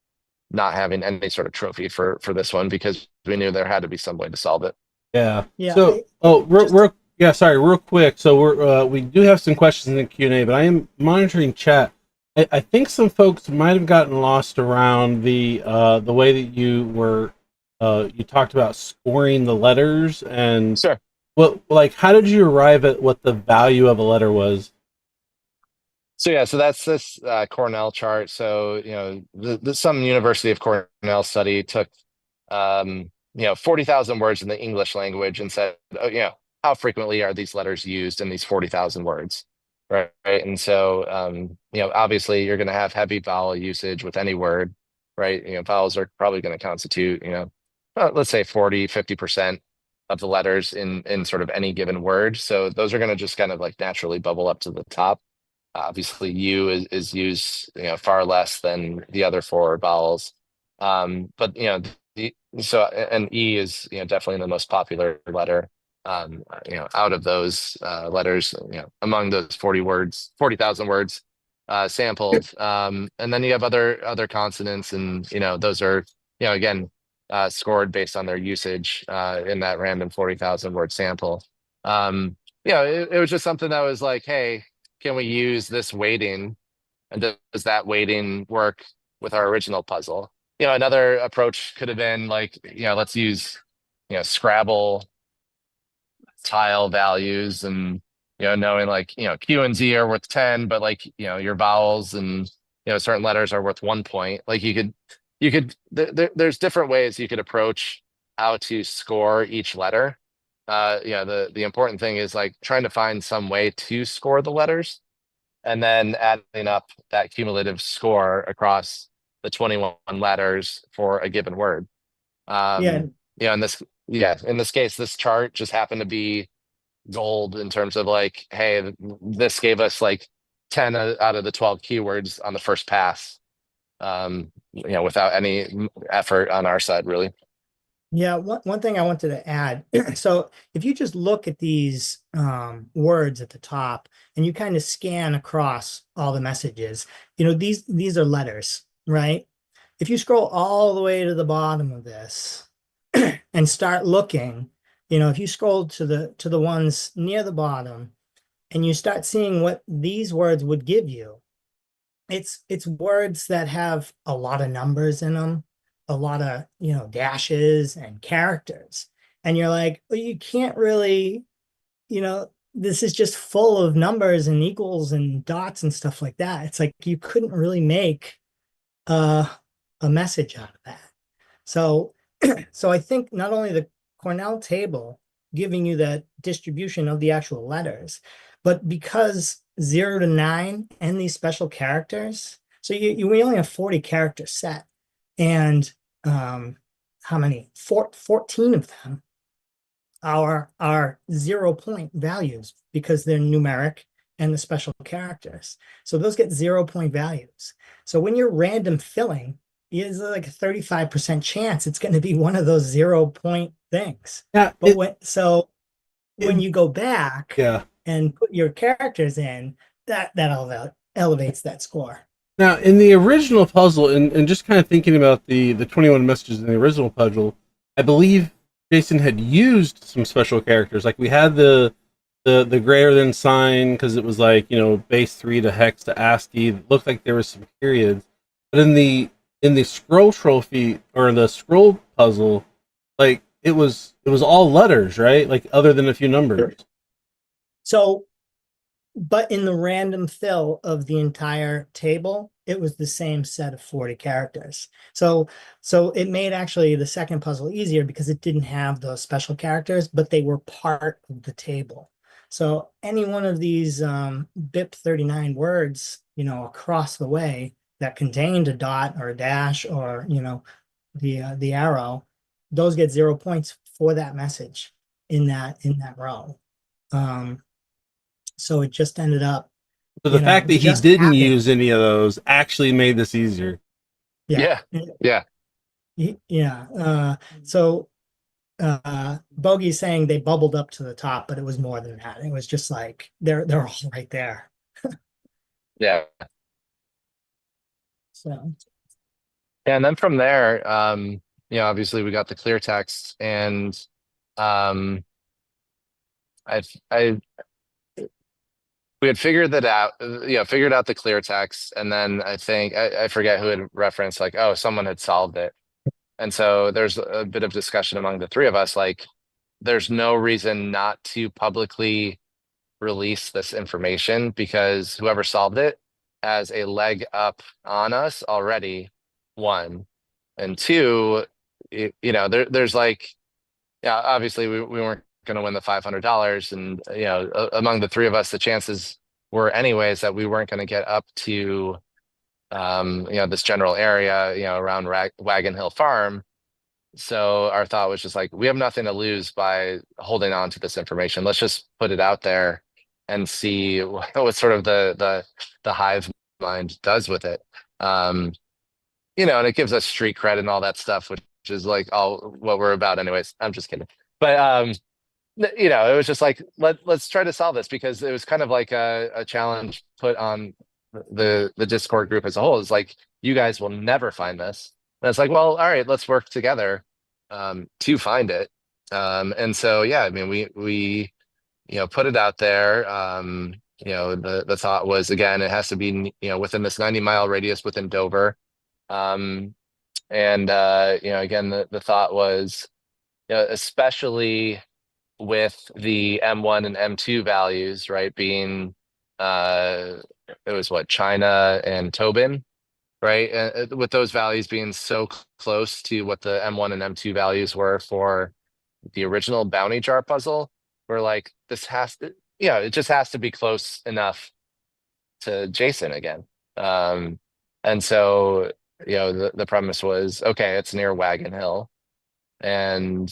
not having any sort of trophy for this one, because we knew there had to be some way to solve it. Yeah. Yeah. So, real quick. So we do have some questions in the Q&A, but I am monitoring chat. I think some folks might have gotten lost around the way that you were you talked about scoring the letters, and Sure. how did you arrive at what the value of a letter was? So yeah, so that's this Cornell chart. So some University of Cornell study took 40,000 words in the English language and said, how frequently are these letters used in these 40,000 words, right? And so, obviously you're going to have heavy vowel usage with any word, right? Vowels are probably going to constitute, let's say 50% of the letters in sort of any given word. So those are going to just kind of like naturally bubble up to the top. Obviously, U is used, far less than the other four vowels. But and E is, definitely the most popular letter. Out of those letters, among those 40,000 words sampled. And then you have other consonants, and those are, again, scored based on their usage in that random 40,000 word sample. It was just something that was like, hey, can we use this weighting, and does that weighting work with our original puzzle? Another approach could have been like, let's use, Scrabble tile values, and knowing like, Q and Z are worth 10, but like, your vowels and certain letters are worth 1 point. Like there's different ways you could approach how to score each letter. The important thing is like trying to find some way to score the letters, and then adding up that cumulative score across the 21 letters for a given word. Yeah. In this case, this chart just happened to be gold in terms of like, hey, this gave us like 10 out of the 12 keywords on the first pass, without any effort on our side, really. Yeah, one thing I wanted to add. So if you just look at these words at the top and you kind of scan across all the messages, these are letters, right? If you scroll all the way to the bottom of this and start looking, if you scroll to the ones near the bottom and you start seeing what these words would give you, it's words that have a lot of numbers in them, a lot of dashes and characters, and you're like, well, you can't really, this is just full of numbers and equals and dots and stuff like that. It's like you couldn't really make a message out of that. So so I think not only the Cornell table giving you the distribution of the actual letters, but because 0 to 9 and these special characters, so we only have 40 character set, and how many? 14 of them are 0 point values because they're numeric and the special characters. So those get 0 point values. So when you're random filling, is like a 35% chance it's going to be one of those 0 point things. Yeah. But when you go back Yeah. and put your characters in, that elevates that score. Now, in the original puzzle, and just kind of thinking about the 21 messages in the original puzzle, I believe Jason had used some special characters. Like we had the greater than sign because it was like, base 3 to hex to ASCII. It looked like there was some periods. But in the scroll trophy or the scroll puzzle, like it was all letters, right? Like other than a few numbers. So, but in the random fill of the entire table, it was the same set of 40 characters. So it made actually the second puzzle easier because it didn't have those special characters, but they were part of the table. So any one of these BIP 39 words, across the way that contained a dot or a dash or, the arrow, those get 0 points for that message in that row. So it just ended up. So the fact that he didn't use any of those actually made this easier. Yeah. So Bogey's saying they bubbled up to the top, but it was more than that. It was just like they're all right there. Yeah. So. Yeah, and then from there, obviously we got the clear text, and we had figured that out, figured out the clear text, and then I think I forget who had referenced like, oh, someone had solved it. And so there's a bit of discussion among the three of us, like there's no reason not to publicly release this information because whoever solved it has a leg up on us already, 1. And 2, there's like, yeah, obviously we weren't going to win the $500. And, among the three of us, the chances were anyways that we weren't going to get up to, this general area, around Wagon Hill Farm. So our thought was just like, we have nothing to lose by holding on to this information. Let's just put it out there and see what sort of the hive mind does with it. And it gives us street cred and all that stuff, which is like all what we're about anyways. I'm just kidding. But it was just like, let's try to solve this, because it was kind of like a challenge put on the Discord group as a whole. It's like, you guys will never find this. And it's like, well, all right, let's work together to find it. And so, yeah, I mean, we put it out there. The thought was, again, it has to be, within this 90-mile radius within Dover. Again, the thought was, especially with the M1 and M2 values, right, being it was what, China and Tobin, right? With those values being so close to what the M1 and M2 values were for the original bounty jar puzzle, we're like, this has to, it just has to be close enough to Jason again. And so, the premise was, okay, it's near Wagon Hill. And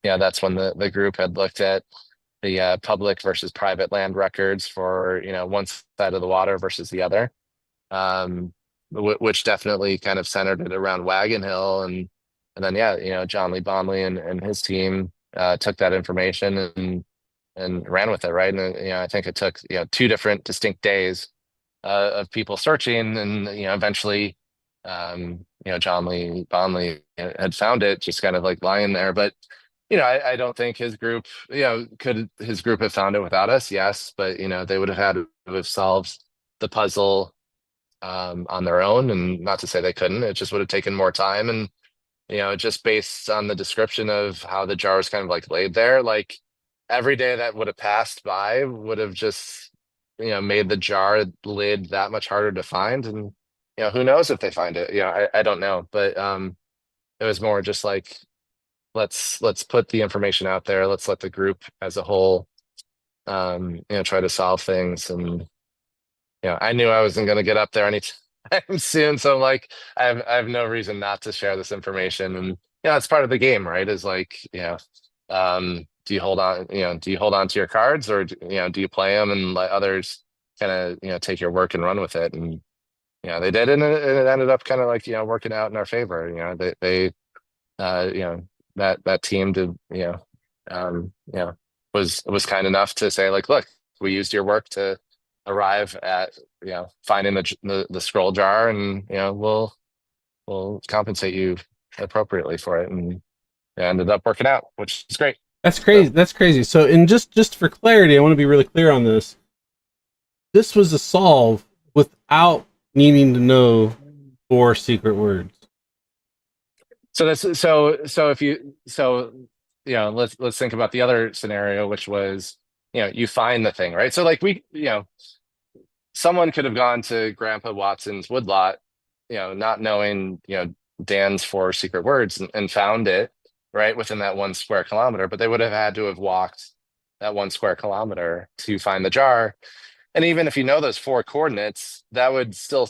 that's when the group had looked at the public versus private land records for, one side of the water versus the other, which definitely kind of centered it around Wagon Hill. And then, John Lee Bonley and his team took that information and ran with it, right? And, I think it took, 2 different distinct days of people searching, and, eventually, John Lee Bonley had found it, just kind of like lying there. But I don't think his group, could his group have found it without us? Yes, but they would have had to have solved the puzzle on their own. And not to say they couldn't, it just would have taken more time. And just based on the description of how the jar was kind of like laid there, like every day that would have passed by would have just made the jar lid that much harder to find. And who knows if they find it? I don't know, but it was more just like, let's put the information out there. Let's let the group as a whole, try to solve things. And I knew I wasn't going to get up there anytime soon, so I'm like, I have no reason not to share this information. And it's part of the game, right? Is like, do you hold on? Do you hold on to your cards, or do you play them and let others kind of take your work and run with it? And they did, and it ended up kind of like working out in our favor. They that team did was kind enough to say, like, look, we used your work to arrive at finding the scroll jar, and we'll compensate you appropriately for it. And it ended up working out, which is great. That's crazy. That's crazy. So, and just for clarity, I want to be really clear on this. This was a solve without needing to know 4 secret words. So let's think about the other scenario, which was, you find the thing, right? So like someone could have gone to Grandpa Watson's woodlot, not knowing, Dan's 4 secret words, and found it right within that 1 square kilometer, but they would have had to have walked that 1 square kilometer to find the jar. And even if you know those 4 coordinates, that would still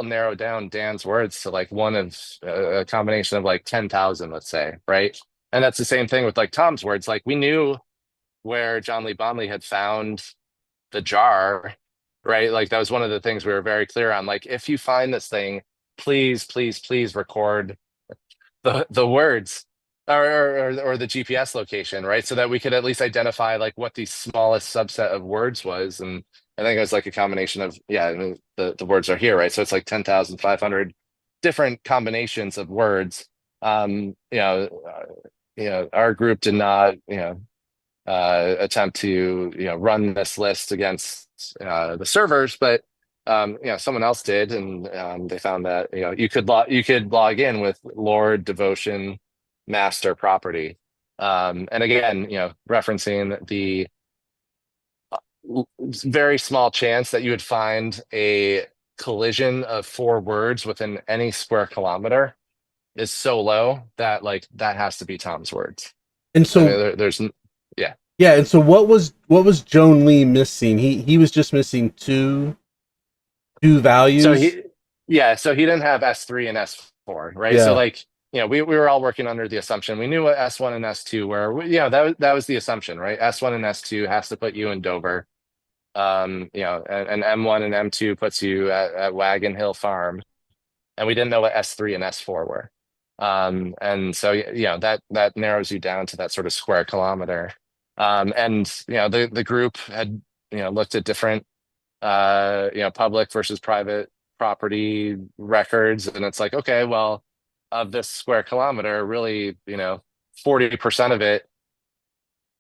narrow down Dan's words to like one of a combination of like 10,000, let's say, right? And that's the same thing with like Tom's words. Like, we knew where John Lee Bonley had found the jar, right? Like, that was one of the things we were very clear on. Like, if you find this thing, please record the words or the GPS location, right? So that we could at least identify like what the smallest subset of words was. And I think it was like a combination of, the words are here, right? So it's like 10,500 different combinations of words. Our group did not, attempt to, run this list against the servers, but someone else did, and they found that you could log in with Lord, Devotion, Master, Property, and again, referencing the very small chance that you would find a collision of 4 words within any square kilometer is so low that like that has to be Tom's words. And so, I mean, there's yeah, and so what was Joan Lee missing? He was just missing two so values. he didn't have S3 and S4, right? So Yeah. like, we were all working under the assumption we knew what S1 and S2 were. That was the assumption, right? S1 and S2 has to put you in Dover. And M1 and M2 puts you at Wagon Hill Farm, and we didn't know what S3 and S4 were. And so that narrows you down to that sort of square kilometer. And the group had looked at different public versus private property records, and it's like, okay, well, of this square kilometer, really 40% of it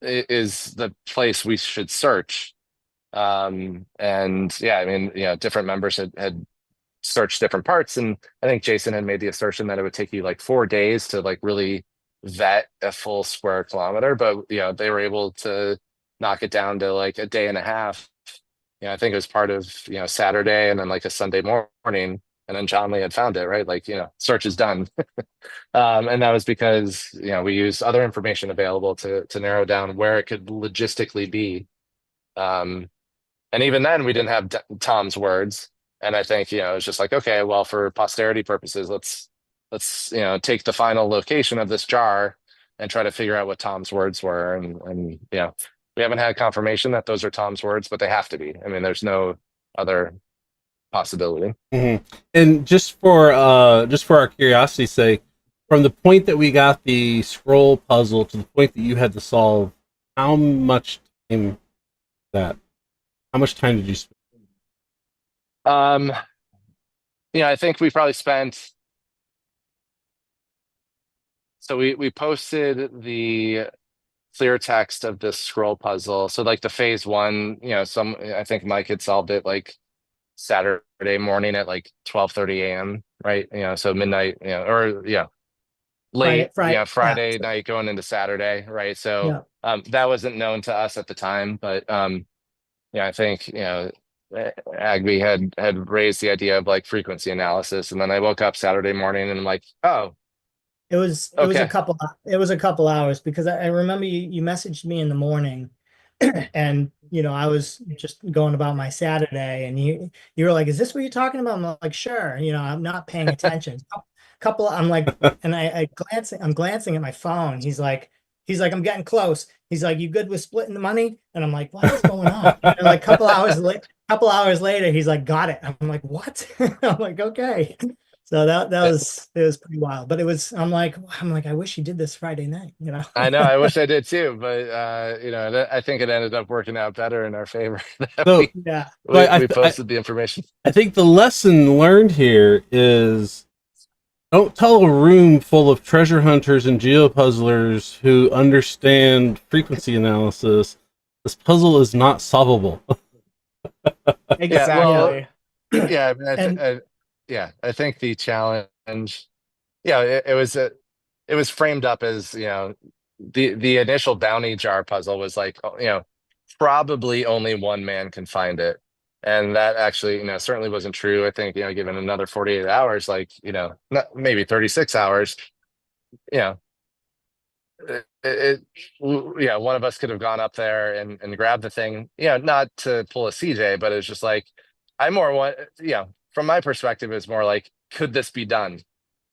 is the place we should search. And yeah, I mean, different members had searched different parts, and I think Jason had made the assertion that it would take you like 4 days to like really vet a full square kilometer, but they were able to knock it down to like a day and a half. I think it was part of Saturday and then like a Sunday morning, and then John Lee had found it, right? Like, search is done. And that was because we used other information available to narrow down where it could logistically be. And even then we didn't have Tom's words. And I think, it was just like, okay, well, for posterity purposes, let's take the final location of this jar and try to figure out what Tom's words were. And we haven't had confirmation that those are Tom's words, but they have to be. I mean, there's no other possibility. Mm-hmm. And just for our curiosity's sake, from the point that we got the scroll puzzle to the point that you had to solve, how much time did you spend? I think we probably spent. So we posted the clear text of this scroll puzzle. So like the phase one, I think Mike had solved it like Saturday morning at like 12:30 a.m. Right? So midnight, late, Friday night going into Saturday, right? So that wasn't known to us at the time, but I think Agby had raised the idea of like frequency analysis, and then I woke up Saturday morning and I'm like, oh. It was a couple hours, because I remember you messaged me in the morning and I was just going about my Saturday, and you were like, is this what you're talking about? I'm like, sure, I'm not paying attention. I'm like, and I'm glancing at my phone. He's like, I'm getting close. He's like, you good with splitting the money? And I'm like, what is going on? And like couple hours later, he's like, got it. I'm like, what? I'm like, okay. So it was pretty wild, but I'm like, I wish you did this Friday night, I know, I wish I did too, but I think it ended up working out better in our favor. So we posted the information. I think the lesson learned here is, don't tell a room full of treasure hunters and geopuzzlers who understand frequency analysis, this puzzle is not solvable. Exactly. I think the challenge, it was framed up as, the initial bounty jar puzzle was like, probably only one man can find it. And that actually, certainly wasn't true. I think, given another 48 hours, like, maybe 36 hours, one of us could have gone up there and grabbed the thing, not to pull a CJ, but it's just like, from my perspective, it's more like, could this be done?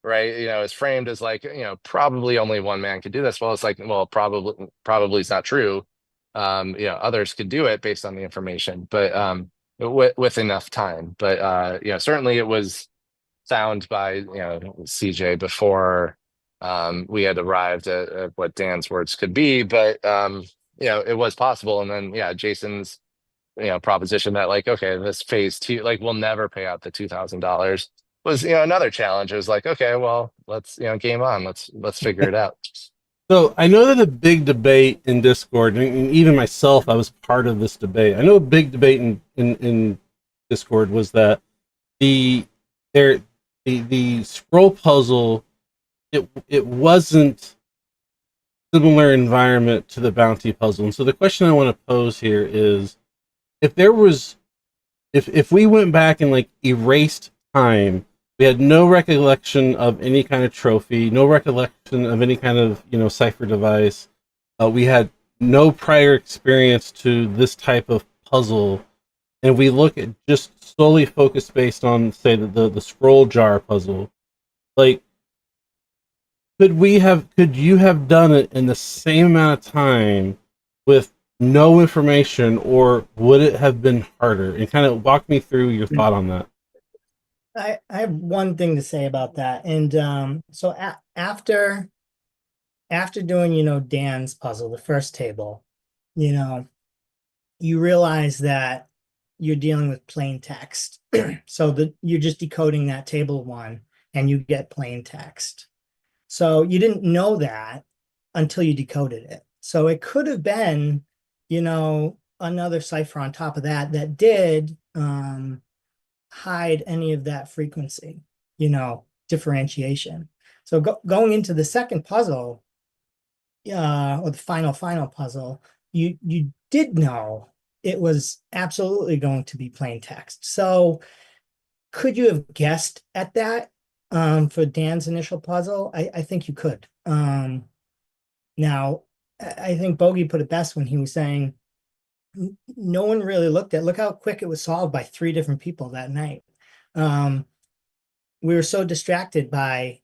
Right? It's framed as like, probably only one man could do this. Well, it's like, well, probably is not true. Others could do it based on the information, but with enough time. But certainly it was found by CJ before we had arrived at what Dan's words could be. But it was possible. And then Jason's proposition that like, okay, this phase two, like, we'll never pay out the $2,000 was another challenge. It was like, okay, well, let's game on, let's figure it out. So I know that a big debate in Discord, and even myself, I was part of this debate. I know a big debate in Discord was that the scroll puzzle, it wasn't similar environment to the bounty puzzle. And so the question I want to pose here is, if we went back and like erased time, we had no recollection of any kind of trophy, no recollection of any kind of cipher device, we had no prior experience to this type of puzzle, and we look at just solely focused based on, say, the scroll jar puzzle, like, could you have done it in the same amount of time with no information, or would it have been harder? And kind of walk me through your thought on that. I have one thing to say about that. And so after doing, Dan's puzzle, the first table, you realize that you're dealing with plain text. So that you're just decoding that table one and you get plain text. So you didn't know that until you decoded it. So it could have been, another cipher on top of that that did hide any of that frequency, differentiation. So going into the second puzzle, or the final puzzle, you did know it was absolutely going to be plain text. So could you have guessed at that for Dan's initial puzzle? I think you could. Now, I think Bogey put it best when he was saying no one really look how quick it was solved by 3 different people that night. We were so distracted by,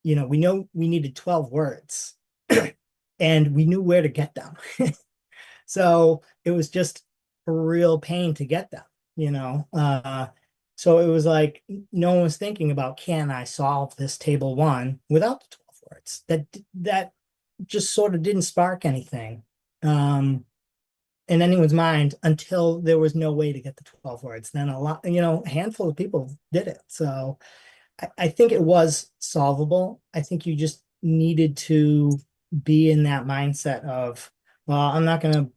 we know we needed 12 words and we knew where to get them. So it was just a real pain to get them, so it was like no one was thinking about, can I solve this table 1 without the 12 words? That just sort of didn't spark anything in anyone's mind until there was no way to get the 12 words. Then a handful of people did it. So I think it was solvable. I think you just needed to be in that mindset of, well, I'm not going to,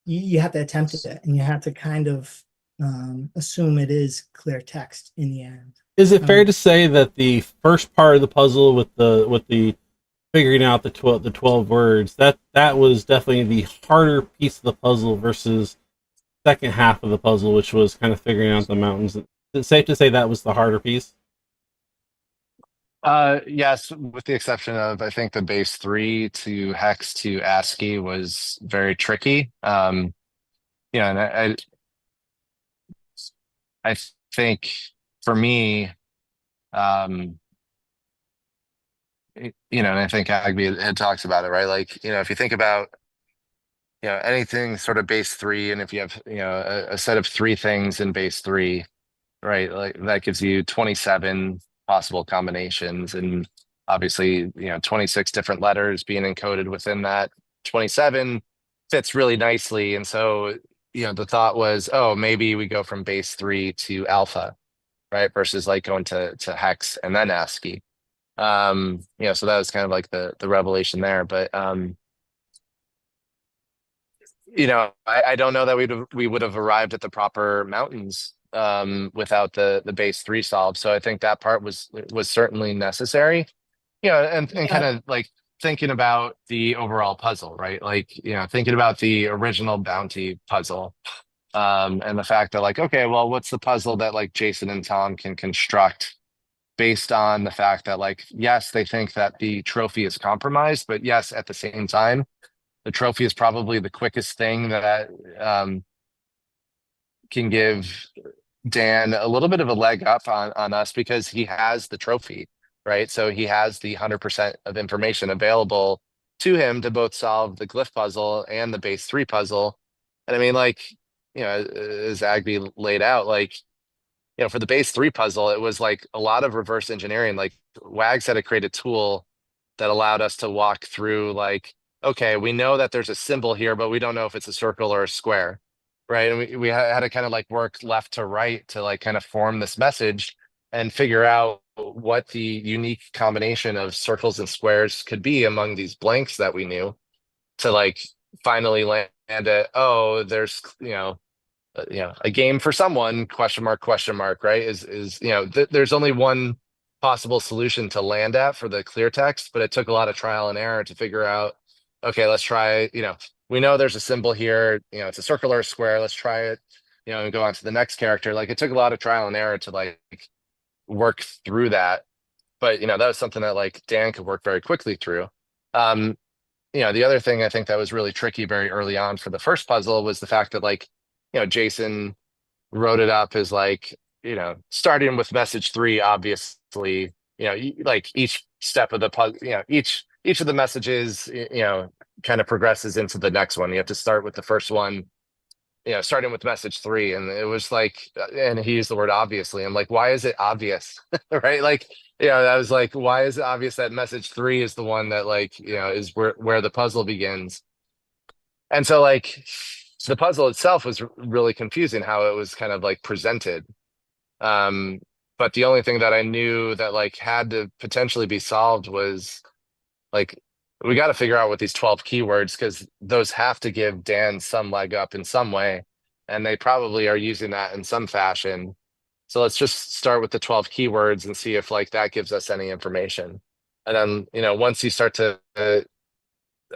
you have to attempt it and you have to kind of assume it is clear text in the end. Is it fair to say that the first part of the puzzle with the figuring out the 12 words, that was definitely the harder piece of the puzzle versus second half of the puzzle, which was kind of figuring out the mountains? Is it safe to say that was the harder piece? Yes, with the exception of, I think the base 3 to hex to ASCII was very tricky. And I think for me, and I think Agby had talks about it, right? Like, if you think about, anything sort of base 3, and if you have, a set of 3 things in base 3, right? Like that gives you 27 possible combinations, and obviously, 26 different letters being encoded within that 27 fits really nicely. And so, the thought was, oh, maybe we go from base 3 to alpha, right? Versus like going to hex and then ASCII. So that was kind of like the revelation there. But I don't know that we would have arrived at the proper mountains without the base 3 solve. So I think that part was certainly necessary. And kind of like thinking about the overall puzzle, right? Like, thinking about the original bounty puzzle. And the fact that, like, okay, well, what's the puzzle that like Jason and Tom can construct based on the fact that, like, yes, they think that the trophy is compromised, but yes, at the same time, the trophy is probably the quickest thing that can give Dan a little bit of a leg up on us because he has the trophy, right? So he has the 100% of information available to him to both solve the glyph puzzle and the base 3 puzzle. And I mean, like, as Agby laid out, like, for the base 3 puzzle, it was like a lot of reverse engineering. Like Wags had to create a tool that allowed us to walk through, like, okay, we know that there's a symbol here, but we don't know if it's a circle or a square, right? And we had to kind of like work left to right to like kind of form this message and figure out what the unique combination of circles and squares could be among these blanks that we knew to like finally land at, oh, there's, a game for someone, question mark, right? Is there's only one possible solution to land at for the clear text, but it took a lot of trial and error to figure out, okay, let's try, we know there's a symbol here, it's a circle or a square, let's try it, and go on to the next character. Like it took a lot of trial and error to like work through that. But that was something that like Dan could work very quickly through. the other thing I think that was really tricky very early on for the first puzzle was the fact that like, Jason wrote it up as like, starting with message 3, obviously, like each step of the puzzle, each of the messages, kind of progresses into the next one. You have to start with the first one, starting with message 3. And it was like, and he used the word obviously. I'm like, why is it obvious? Right? Like, I was like, why is it obvious that message 3 is the one that like, is where the puzzle begins? And so like the puzzle itself was really confusing how it was kind of like presented. But the only thing that I knew that like had to potentially be solved was like, we got to figure out what these 12 keywords, because those have to give Dan some leg up in some way. And they probably are using that in some fashion. So let's just start with the 12 keywords and see if like that gives us any information. And then, once you start to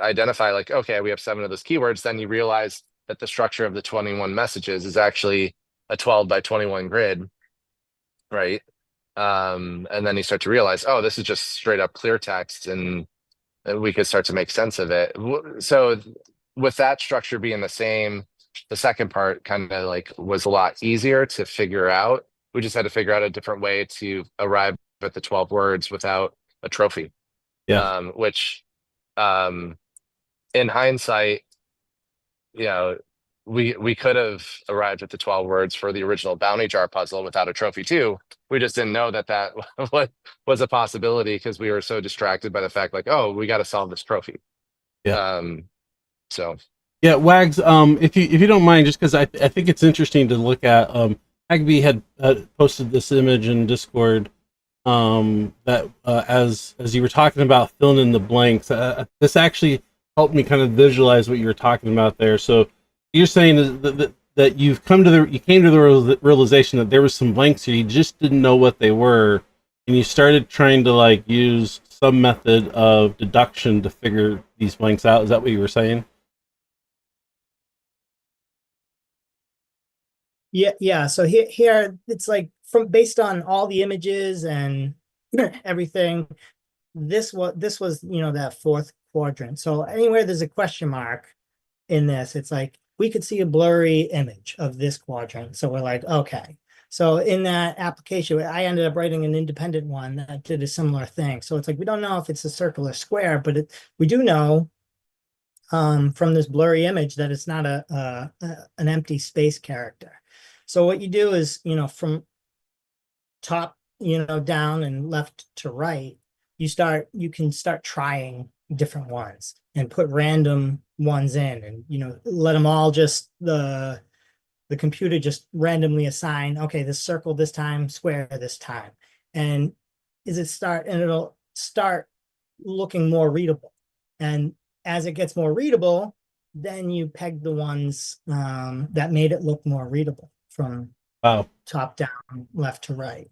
identify like, okay, we have 7 of those keywords, then you realize that the structure of the 21 messages is actually a 12 by 21 grid, right? And then you start to realize, oh, this is just straight up clear text, and we could start to make sense of it. So with that structure being the same, the second part kind of like was a lot easier to figure out. We just had to figure out a different way to arrive at the 12 words without a trophy. Yeah. Which in hindsight, we could have arrived at the 12 words for the original bounty jar puzzle without a trophy too. We just didn't know that was a possibility because we were so distracted by the fact like, oh, we got to solve this trophy. Yeah. So yeah, Wags, if you don't mind, just because I think it's interesting to look at. Agby had posted this image in Discord that as you were talking about filling in the blanks, this actually helped me kind of visualize what you were talking about there. So you're saying that you came to the realization that there was some blanks here, you just didn't know what they were, and you started trying to like use some method of deduction to figure these blanks out. Is that what you were saying? Yeah. So here it's like based on all the images and everything. This was that fourth quadrant. So anywhere there's a question mark in this, it's like we could see a blurry image of this quadrant. So we're like, okay. So in that application, I ended up writing an independent one that did a similar thing. So it's like we don't know if it's a circle or square, but we do know from this blurry image that it's not an empty space character. So what you do is, from top, down and left to right, you can start trying different ones and put random ones in, and, let them all just, the computer just randomly assign, okay, this circle this time, square this time. And it'll start looking more readable. And as it gets more readable, then you peg the ones that made it look more readable from top down, left to right,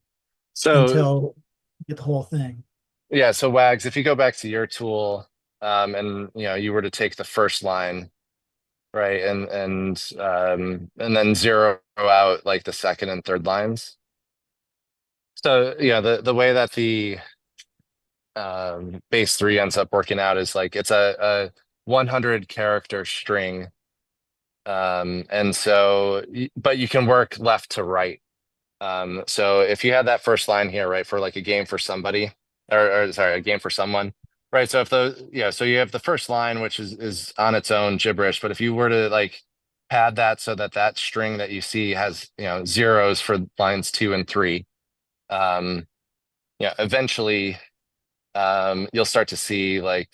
until you get the whole thing. Yeah, so Wags, if you go back to your tool, and you were to take the first line, right, and then zero out like the second and third lines. So the way that the base 3 ends up working out is like it's a 100 character string. And so, but you can work left to right. So if you had that first line here, right, for like a game for somebody, or sorry, a game for someone, right? So so you have the first line, which is on its own gibberish, but if you were to like pad that so that string that you see has, zeros for lines 2 and 3, eventually, you'll start to see like,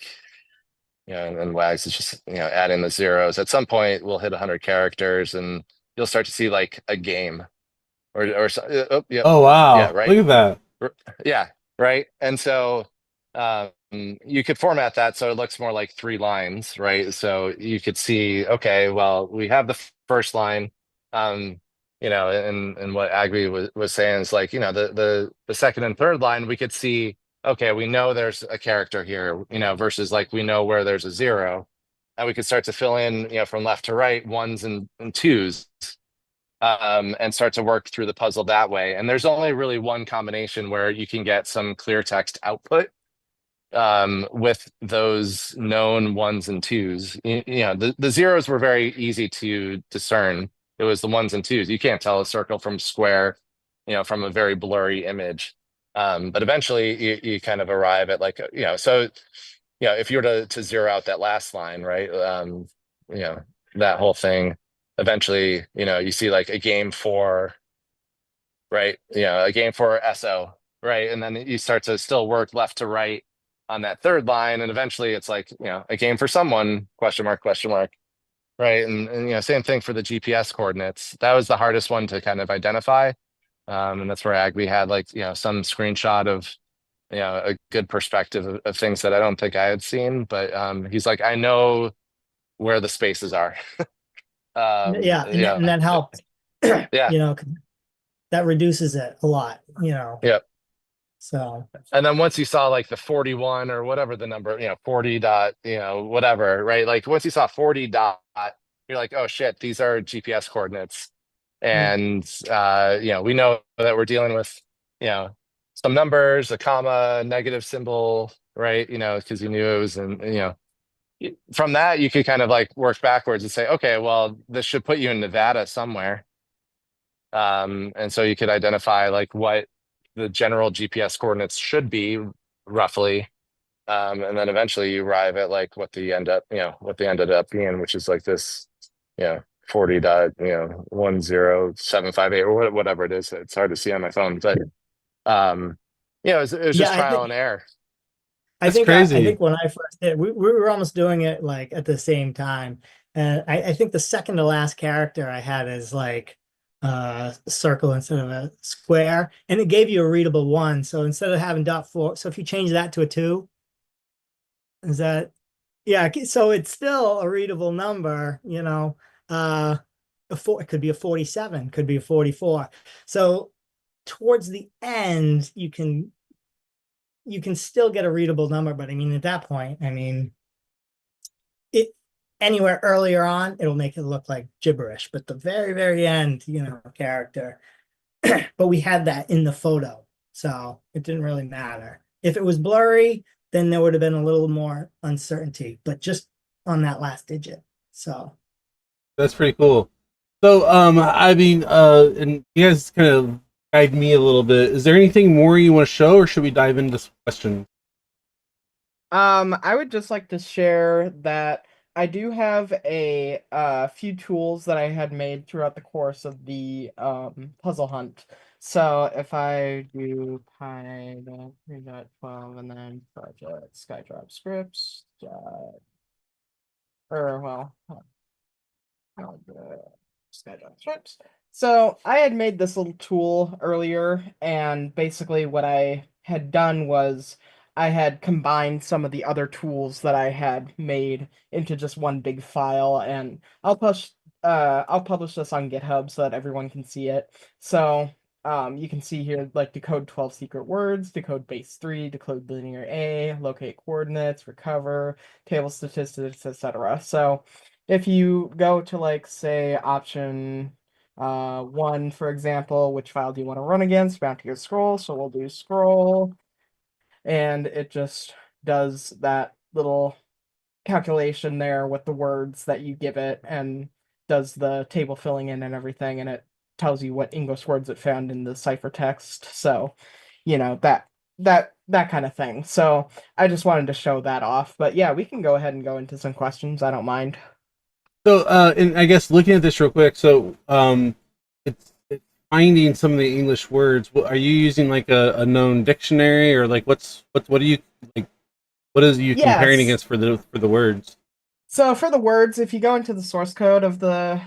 and Wags is just, adding the zeros. At some point, we'll hit 100 characters, and you'll start to see like a game, or yeah. Oh wow! Yeah, right. Look at that. Yeah, right. And so, you could format that so it looks more like 3 lines, right? So you could see, okay, well, we have the first line, and what Agri was saying is like, the second and third line, we could see, okay, we know there's a character here, versus like we know where there's a 0, and we could start to fill in, from left to right, 1s and 2s, and start to work through the puzzle that way. And there's only really one combination where you can get some clear text output, with those known ones and twos. The zeros were very easy to discern. It was the ones and twos. You can't tell a circle from square, from a very blurry image. But eventually you kind of arrive at like, so, if you were to zero out that last line, right? That whole thing, eventually, you see like a game for, right? A game for SO, right? And then you start to still work left to right on that third line. And eventually it's like, a game for someone, question mark, right? And same thing for the GPS coordinates. That was the hardest one to kind of identify. And that's where Agby had like, some screenshot of, a good perspective of things that I don't think I had seen. But he's like, I know where the spaces are. Yeah, and that helped. Yeah. That reduces it a lot, Yep. So. And then once you saw like the 41 or whatever the number, 40 dot, whatever, right? Like once you saw 40 dot, you're like, oh shit, these are GPS coordinates. And, we know that we're dealing with, some numbers, a comma, negative symbol, right? Because you knew it was, from that, you could kind of like work backwards and say, okay, well, this should put you in Nevada somewhere. And so you could identify like what the general GPS coordinates should be roughly. And then eventually you arrive at like what they ended up being, which is like this, 40.10758 or whatever it is. It's hard to see on my phone, but it was just trial and error. I think when I first did, we were almost doing it like at the same time. And I think the second to last character I had is like circle instead of a square, and it gave you a readable one. So instead of having .4, so if you change that to a 2, is that, yeah, so it's still a readable number, a 4, it could be a 47, could be a 44. So towards the end, you can still get a readable number, but I mean, at that point, it anywhere earlier on, it'll make it look like gibberish, but the very, very end, character, but we had that in the photo, so it didn't really matter. If it was blurry, then there would have been a little more uncertainty, but just on that last digit. So that's pretty cool. So, and you guys kind of guide me a little bit. Is there anything more you want to show, or should we dive into some questions? I would just like to share that I do have a few tools that I had made throughout the course of the puzzle hunt. So if I do pi 3.12 and then project Skydrop scripts, Skydrop scripts. So I had made this little tool earlier, and basically what I had done was I had combined some of the other tools that I had made into just one big file, and I'll publish this on GitHub so that everyone can see it. So you can see here like decode 12 secret words, decode base 3, decode linear A, locate coordinates, recover, table statistics, etc. So if you go to like say option 1, for example, which file do you want to run against? Bound to your scroll, so we'll do scroll. And it just does that little calculation there with the words that you give it and does the table filling in and everything, and it tells you what English words it found in the ciphertext. So, that kind of thing. So I just wanted to show that off. But yeah, we can go ahead and go into some questions. I don't mind. So, and I guess looking at this real quick, so it's finding some of the English words. Are you using like a known dictionary, or like what are you like? What is you comparing against for the words? So for the words, if you go into the source code of the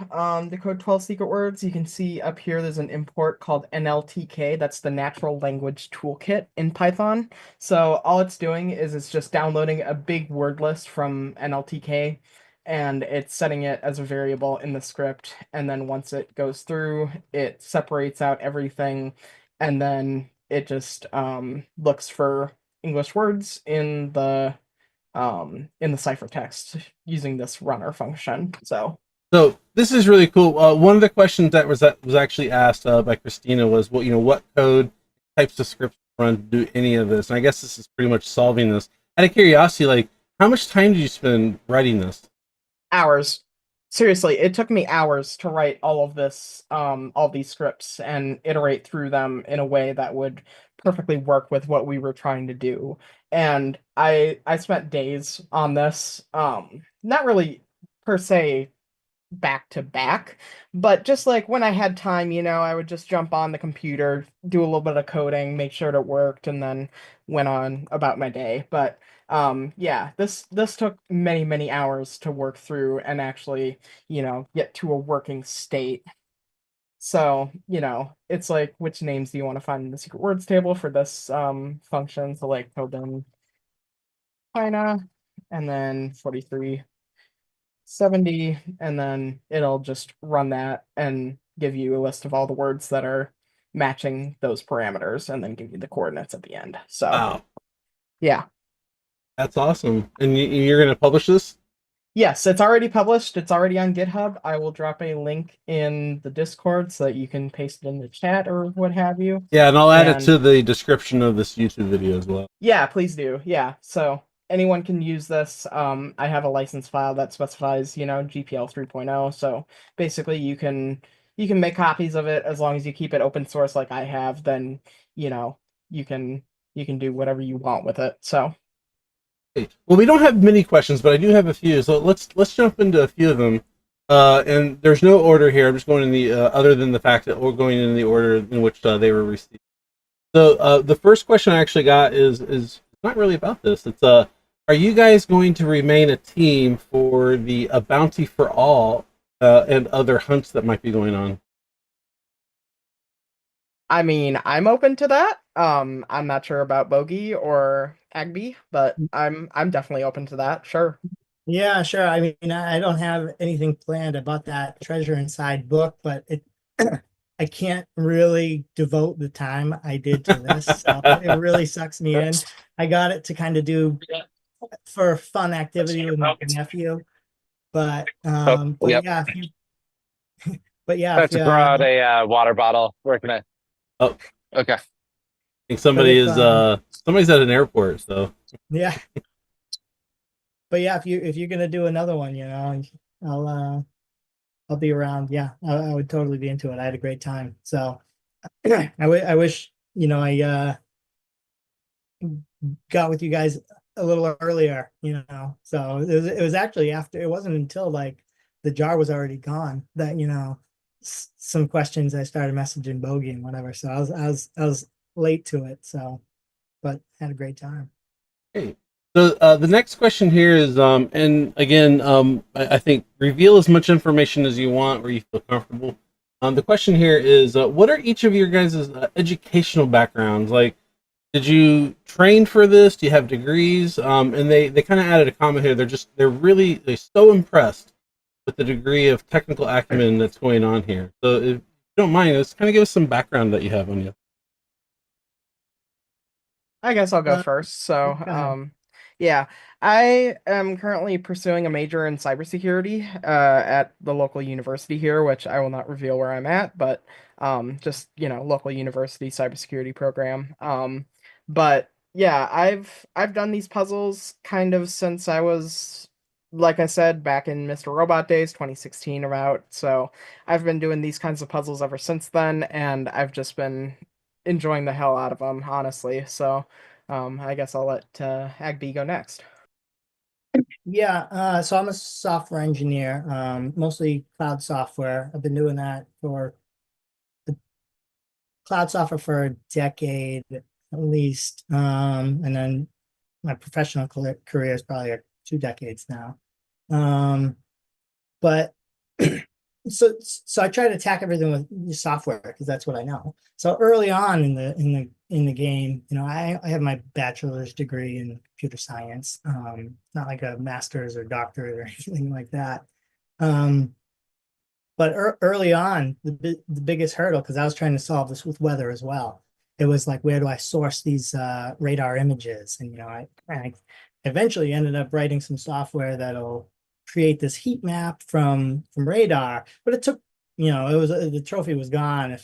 code 12 secret words, you can see up here there's an import called NLTK. That's the Natural Language Toolkit in Python. So all it's doing is it's just downloading a big word list from NLTK, and it's setting it as a variable in the script. And then once it goes through, it separates out everything, and then it just looks for English words in the ciphertext using this runner function. So this is really cool. One of the questions that was actually asked by Christina was, what code types of scripts run to do any of this? And I guess this is pretty much solving this. out of curiosity, like, how much time did you spend writing this? Hours. Seriously, it took me hours to write all of this, all these scripts and iterate through them in a way that would perfectly work with what we were trying to do. And I spent days on this, not really per se back to back, but just like when I had time, I would just jump on the computer, do a little bit of coding, make sure it worked, and then went on about my day. But yeah, this took many, many hours to work through and actually, get to a working state. So, it's like, which names do you want to find in the secret words table for this function? So like Tobin China, and then 4370, and then it'll just run that and give you a list of all the words that are matching those parameters and then give you the coordinates at the end. So Wow, yeah. that's awesome. And you're going to publish this? Yes, it's already published. It's already on GitHub. I will drop a link in the Discord so that you can paste it in the chat or what have you. Yeah, and I'll add it And to the description of this YouTube video as well. yeah, please do. Yeah. So anyone can use this. I have a license file that specifies, GPL 3.0. So basically you can make copies of it as long as you keep it open source like I have, then, you can do whatever you want with it. So Okay. Well, we don't have many questions, but I do have a few. So let's jump into a few of them. And there's no order here. I'm just going in the other than the fact that we're going in the order in which they were received. So the first question I actually got is not really about this. It's are you guys going to remain a team for the A Bounty for All and other hunts that might be going on? I mean, I'm open to that. I'm not sure about Bogey or Agby, but I'm definitely open to that. Sure. Yeah, sure. I mean, I don't have anything planned about that Treasure Inside book, but I can't really devote the time I did to this. So it really sucks me in. I got it to kind of do for a fun activity with my nephew, but Yep. yeah, but yeah, That's to throw out a water bottle. Where can I? Oh, Okay. I think somebody if, is somebody's at an airport. So yeah, but yeah, if you're gonna do another one, I'll be around. Yeah, I would totally be into it. I had a great time. So I wish, I got with you guys a little earlier, So it was actually after, it wasn't until like the jar was already gone that, some questions I started messaging Bogey and whatever. So I was late to it. So, but had a great time. hey. So the next question here is, and again, I think reveal as much information as you want where you feel comfortable. The question here is, what are each of your guys' educational backgrounds? Like, did you train for this? Do you have degrees? And they kind of added a comment here. They're so impressed with the degree of technical acumen that's going on here. So if you don't mind, let's kind of give us some background that you have on you. I guess I'll go Uh, first. So, go ahead. yeah, I am currently pursuing a major in cybersecurity at the local university here, which I will not reveal where I'm at, but just local university cybersecurity program. But yeah, I've done these puzzles kind of since I was, like I said, back in Mr. Robot days, 2016 about. So I've been doing these kinds of puzzles ever since then, and I've just been enjoying the hell out of them, honestly. So. I guess I'll let Agby go next. Yeah, so I'm a software engineer, mostly cloud software. I've been doing that for cloud software for a decade at least. And then my professional career is probably 2 decades now. But so I try to attack everything with software because that's what I know. So early on in the game, I have my bachelor's degree in computer science, not like a master's or doctorate or anything like that. But early on, the biggest hurdle, because I was trying to solve this with weather as well, it was like, where do I source these radar images? And I eventually ended up writing some software that'll create this heat map from radar, but it took, it was the trophy was gone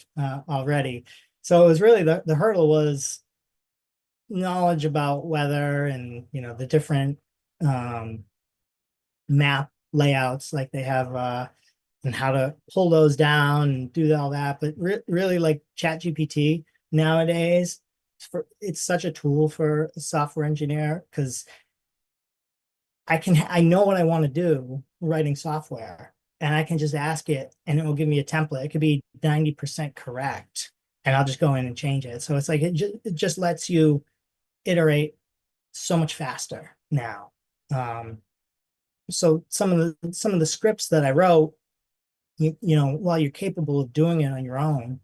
already. So it was really the hurdle was knowledge about weather and the different um, map layouts like they have and how to pull those down and do all that. But really, like ChatGPT nowadays, it's such a tool for a software engineer because I know what I want to do writing software, and I can just ask it and it will give me a template. It could be 90% correct, and I'll just go in and change it. So it's like it just lets you iterate so much faster now. So some of the scripts that I wrote, while you're capable of doing it on your own,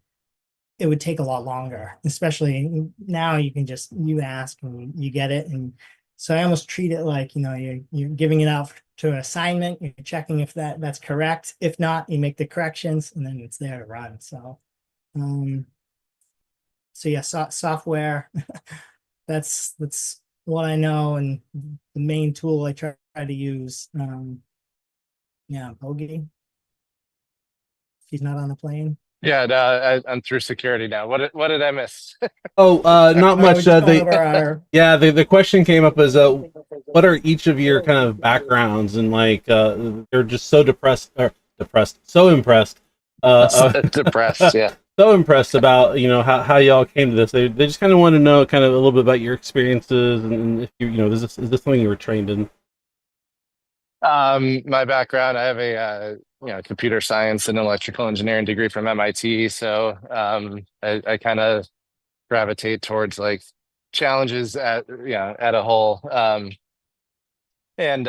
it would take a lot longer. Especially now, you ask and you get it, and so I almost treat it like you're giving it out to an assignment. You're checking if that's correct. If not, you make the corrections, and then it's there to run. Um, so yeah, software. That's what I know, and the main tool I try to use. Yeah, Bogey. He's not on the plane. Yeah, no, I'm through security now. What did I miss? Oh, not We're much. just going over our. Yeah, the question came up as what are each of your kind of backgrounds, and like they're just so so impressed, Depressed, yeah. so impressed about how y'all came to this. They just kind of want to know kind of a little bit about your experiences, and if is this something you were trained in? My background, I have a computer science and electrical engineering degree from MIT, so I kind of gravitate towards like challenges at a whole. And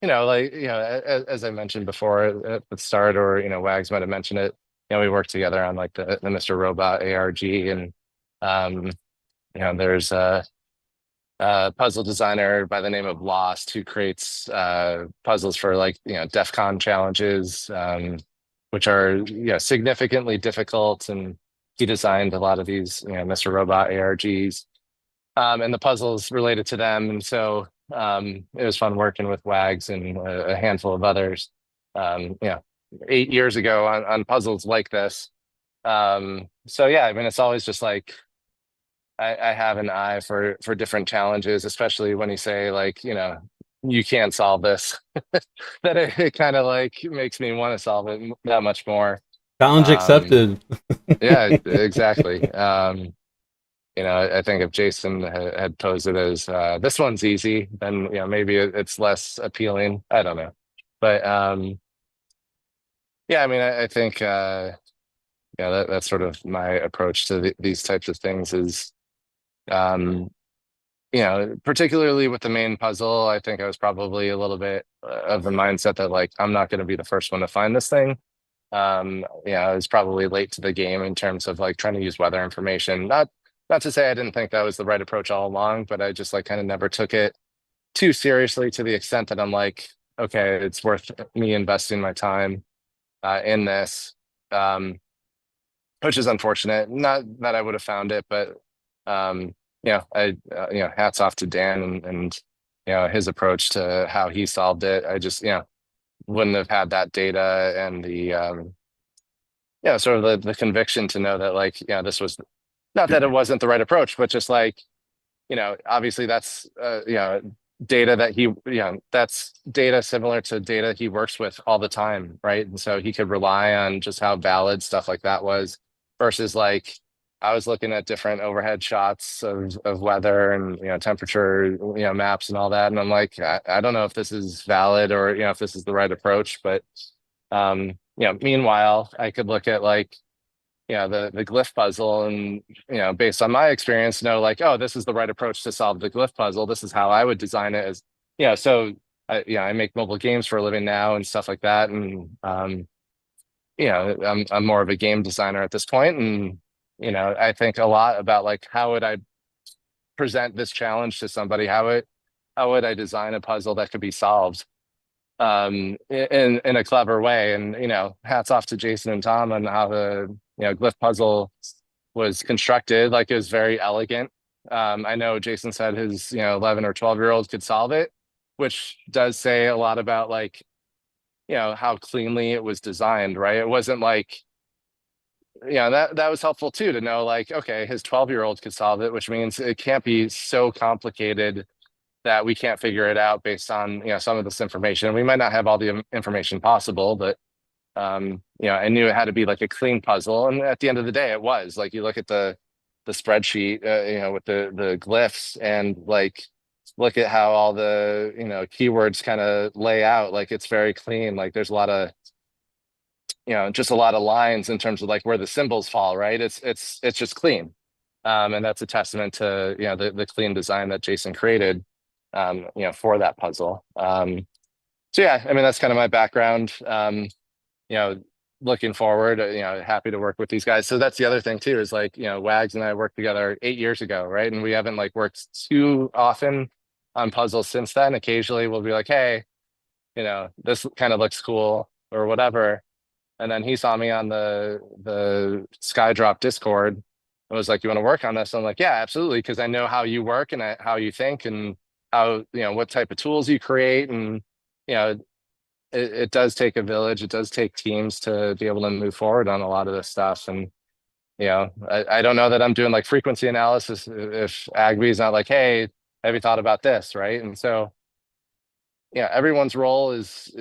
like as I mentioned before at the start, or Wags might have mentioned it. We worked together on like the Mr. Robot ARG, and um, there's puzzle designer by the name of Lost who creates puzzles for like DEF CON challenges, which are significantly difficult, and he designed a lot of these Mr. Robot ARGs, and the puzzles related to them. And so it was fun working with Wags and a handful of others, 8 years ago on puzzles like this. So yeah, I mean, it's always just like I have an eye for different challenges, especially when you say like, you can't solve this, that it kind of like makes me want to solve it that much more. Challenge Um, accepted. yeah, exactly. I think if Jason had posed it as this one's easy, then maybe it's less appealing. I don't know, but yeah, I mean, I think that's sort of my approach to these types of things is. Um, particularly with the main puzzle, I think I was probably a little bit of the mindset that like I'm not going to be the first one to find this thing. I was probably late to the game in terms of like trying to use weather information. Not to say I didn't think that was the right approach all along, but I just like kind of never took it too seriously to the extent that I'm like, okay, it's worth me investing my time in this, which is unfortunate. Not that I would have found it, but I hats off to Dan and his approach to how he solved it. I just wouldn't have had that data and the sort of the conviction to know that like this was not that it wasn't the right approach, but just like obviously that's data that that's data similar to data he works with all the time, right? And so he could rely on just how valid stuff like that was versus like I was looking at different overhead shots of weather and temperature maps and all that, and I'm like I don't know if this is valid or if this is the right approach, but meanwhile I could look at like the glyph puzzle and based on my experience know like, oh, this is the right approach to solve the glyph puzzle, this is how I would design it as so I make mobile games for a living now and stuff like that, and I'm more of a game designer at this point, and I think a lot about like how would I present this challenge to somebody, how would I design a puzzle that could be solved in a clever way. And hats off to Jason and Tom on how the glyph puzzle was constructed. Like it was very elegant. I know Jason said his 11 or 12-year-old could solve it, which does say a lot about like how cleanly it was designed, right? It wasn't like that was helpful too, to know like, okay, his 12-year-old could solve it, which means it can't be so complicated that we can't figure it out based on, some of this information. We might not have all the information possible, but I knew it had to be like a clean puzzle. And at the end of the day, it was like, you look at the spreadsheet, with the glyphs, and like look at how all the keywords kind of lay out. Like it's very clean. Like there's a lot of just a lot of lines in terms of like where the symbols fall, right? It's just clean. And that's a testament to the clean design that Jason created for that puzzle. So yeah, I mean, that's kind of my background. Looking forward, happy to work with these guys. So that's the other thing too, is like, Wags and I worked together 8 years ago, right? And we haven't like worked too often on puzzles since then. Occasionally we'll be like, hey, this kind of looks cool or whatever. And then he saw me on the Skydrop Discord and was like, you want to work on this? I'm like, yeah, absolutely. Cause I know how you work and how you think, and how, what type of tools you create. And, it does take a village. It does take teams to be able to move forward on a lot of this stuff. And, I don't know that I'm doing like frequency analysis if Agby is not like, hey, have you thought about this? Right. And so, everyone's role is,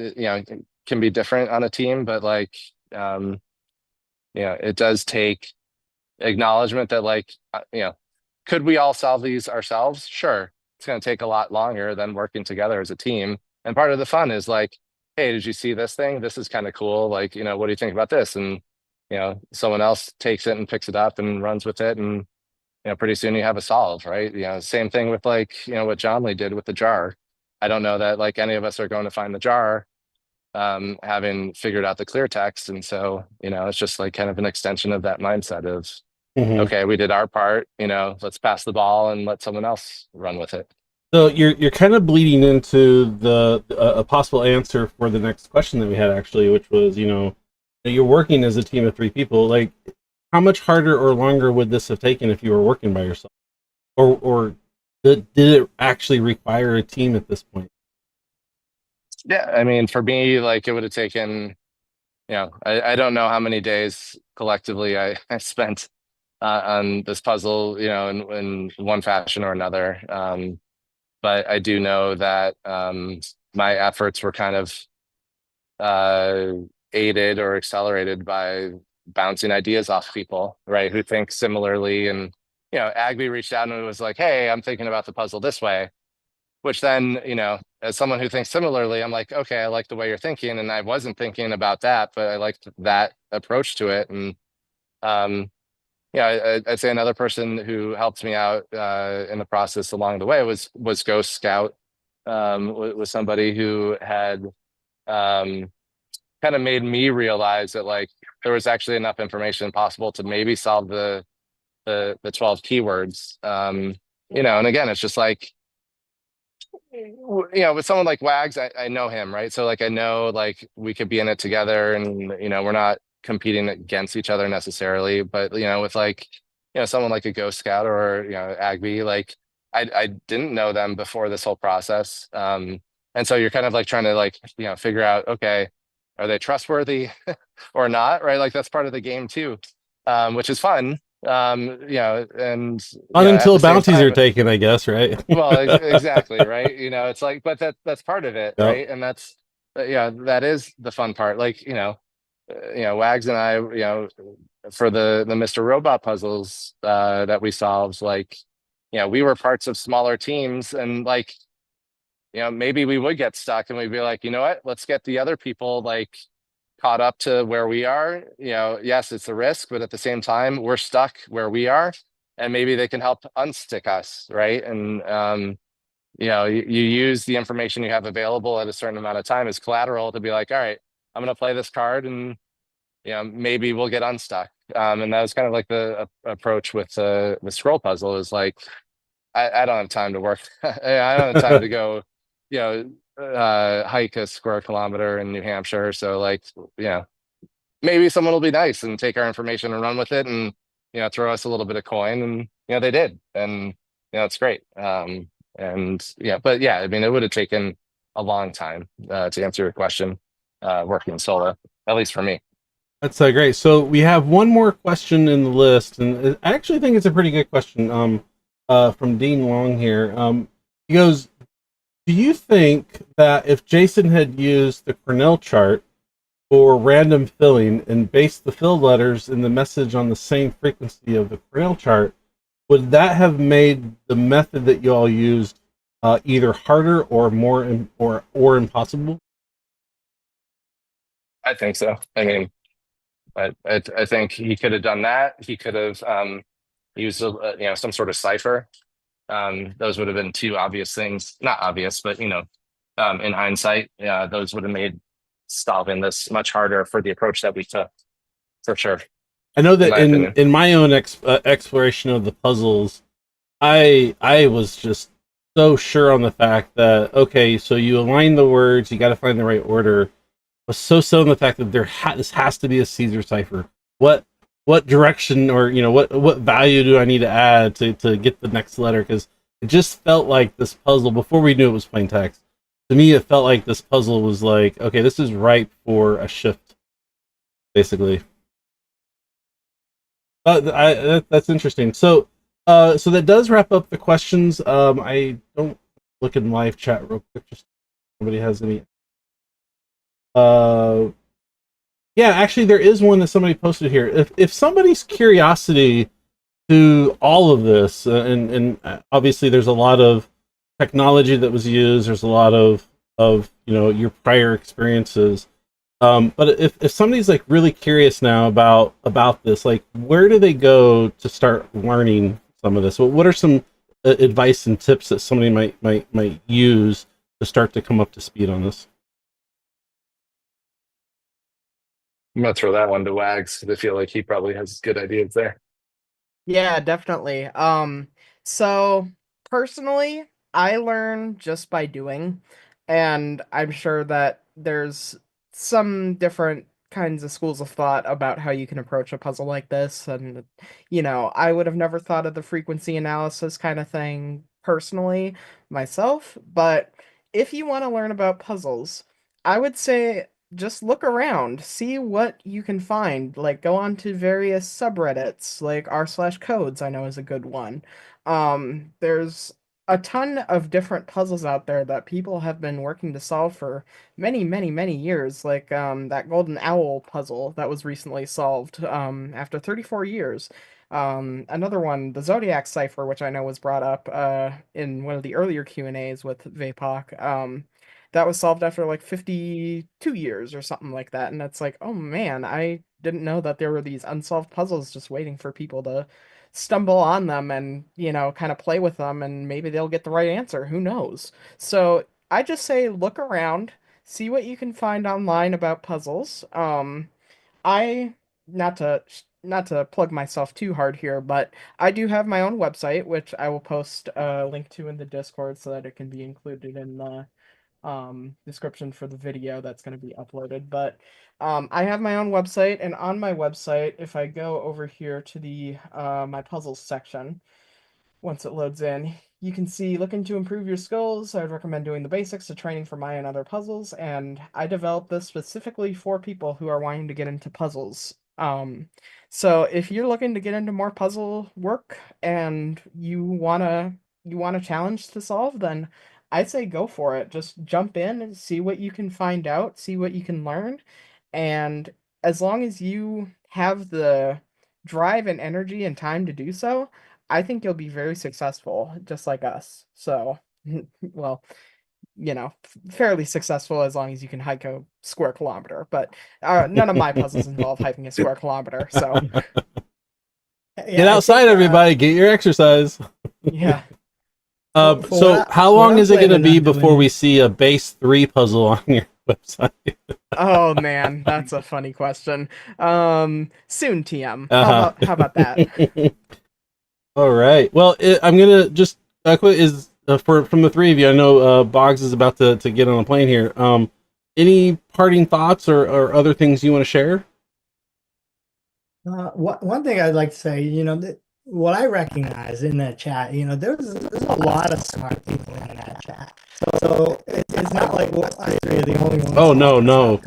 can be different on a team, but like, it does take acknowledgement that like, could we all solve these ourselves? Sure. It's going to take a lot longer than working together as a team. And part of the fun is like, hey, did you see this thing? This is kind of cool. Like, what do you think about this? And, someone else takes it and picks it up and runs with it. And, pretty soon you have a solve, right? Same thing with like, what John Lee did with the jar. I don't know that like any of us are going to find the jar, having figured out the clear text. And so, it's just like kind of an extension of that mindset of, okay, we did our part, let's pass the ball and let someone else run with it. So you're kind of bleeding into a possible answer for the next question that we had, actually, which was, you're working as a team of 3 people. Like, how much harder or longer would this have taken if you were working by yourself? Or did it actually require a team at this point? Yeah, I mean, for me, like it would have taken, I don't know how many days collectively I spent on this puzzle, in one fashion or another. But I do know that my efforts were kind of aided or accelerated by bouncing ideas off people, right, who think similarly. And, Agby reached out and was like, hey, I'm thinking about the puzzle this way, which then, as someone who thinks similarly, I'm like, okay, I like the way you're thinking. And I wasn't thinking about that, but I liked that approach to it. And I'd say another person who helped me out in the process along the way was Ghost Scout, was somebody who had kind of made me realize that like there was actually enough information possible to maybe solve the 12 keywords. And again, it's just like, with someone like Wags, I know him, right? So like I know like we could be in it together, and we're not competing against each other necessarily. But with like someone like a Ghost Scout or Agby, like I didn't know them before this whole process, and so you're kind of like trying to like figure out, okay, are they trustworthy or not, right? Like that's part of the game too, which is fun. And Until bounties are taken, I guess, right? Well, exactly, right? It's like, but that's part of it, Yep. right? And that's that is the fun part. Like Wags and I, for the Mr. Robot puzzles that we solved, like we were parts of smaller teams, and like maybe we would get stuck, and we'd be like, you know what, let's get the other people like caught up to where we are. Yes, it's a risk, but at the same time, we're stuck where we are, and maybe they can help unstick us, right? And you use the information you have available at a certain amount of time as collateral to be like, all right, I'm going to play this card, and maybe we'll get unstuck. And that was kind of like the approach with the scroll puzzle, is like, I don't have time to work. I don't have time to go, hike a square kilometer in New Hampshire. So like, maybe someone will be nice and take our information and run with it, and throw us a little bit of coin. And they did, and it's great. And but yeah, I mean, it would have taken a long time to answer your question, working solo, at least for me. That's great. So we have one more question in the list, and I actually think it's a pretty good question. From Dean Long here. He goes, "Do you think that if Jason had used the Cornell chart for random filling and based the fill letters in the message on the same frequency of the Cornell chart, would that have made the method that you all used either harder or more or impossible?" I think so. I mean, I think he could have done that. He could have used some sort of cipher. Those would have been two obvious things. Not obvious, but in hindsight, those would have made solving this much harder for the approach that we took, for sure. I know that my in opinion. in my own exploration of the puzzles, I was just so sure on the fact that okay, so you align the words, you got to find the right order. I was so on the fact that this has to be a Caesar cipher. What direction or what value do I need to add to get the next letter? Because it just felt like this puzzle before we knew it was plain text. To me, it felt like this puzzle was like, okay, this is ripe for a shift, basically. That's interesting. So that does wrap up the questions. I don't look in live chat real quick. Just if somebody has any. Yeah, actually, there is one that somebody posted here. If somebody's curiosity to all of this, and obviously there's a lot of technology that was used. There's a lot of your prior experiences. But if somebody's like really curious now about this, like where do they go to start learning some of this? What are some advice and tips that somebody might use to start to come up to speed on this? I'm gonna throw that one to Wags because I feel like he probably has good ideas there. Yeah, definitely. So personally, I learn just by doing, and I'm sure that there's some different kinds of schools of thought about how you can approach a puzzle like this, and I would have never thought of the frequency analysis kind of thing personally myself, but if you want to learn about puzzles, I would say just look around, see what you can find. Like go on to various subreddits, like r/codes I know is a good one. There's a ton of different puzzles out there that people have been working to solve for many, many, many years. Like that golden owl puzzle that was recently solved after 34 years. Another one, the Zodiac cipher, which I know was brought up in one of the earlier Q&As with Vapok. That was solved after like 52 years or something like that. And it's like, oh man, I didn't know that there were these unsolved puzzles just waiting for people to stumble on them and, kind of play with them and maybe they'll get the right answer. Who knows? So I just say look around, see what you can find online about puzzles. I not to plug myself too hard here, but I do have my own website, which I will post a link to in the Discord so that it can be included in the description for the video that's going to be uploaded. But I have my own website, and on my website, if I go over here to the my puzzles section, once it loads in, you can see looking to improve your skills. I would recommend doing the basics to training for my and other puzzles, and I developed this specifically for people who are wanting to get into puzzles. So if you're looking to get into more puzzle work and you want a challenge to solve, then I'd say go for it. Just jump in and see what you can find out, see what you can learn, and as long as you have the drive and energy and time to do so, I think you'll be very successful, just like us. So, well, fairly successful as long as you can hike a square kilometer. But none of my puzzles involve hiking a square kilometer. So, Get outside, everybody. Get your exercise. yeah. So how long is it going to be before we see a base 3 puzzle on your website? Oh man, that's a funny question. Soon, TM. How about that? All right. Well, I'm gonna just quick from the three of you. I know Boggs is about to get on a plane here. Any parting thoughts or other things you want to share? One thing I'd like to say, that what I recognize in that chat, there's a lot of smart people in that chat. So it's not like I are the only ones. Oh no.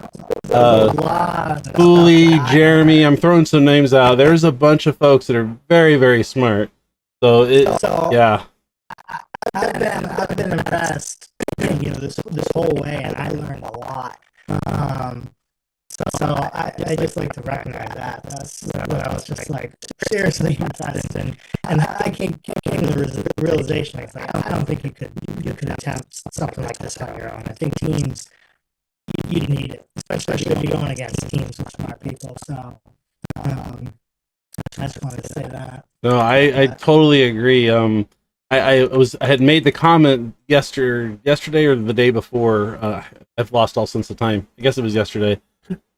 Cooley, Jeremy. I'm throwing some names out. There's a bunch of folks that are very, very smart. So yeah. I've been impressed, this whole way, and I learned a lot. So I just like to recognize that. That's what I was just like seriously impressed, and I came to the realization. It's like I don't think you could attempt something like this on your own. I think teams you need it, especially if you're going against teams of smart people. So I just wanted to say that. No, I totally agree. I had made the comment yesterday or the day before. I've lost all sense of time. I guess it was yesterday.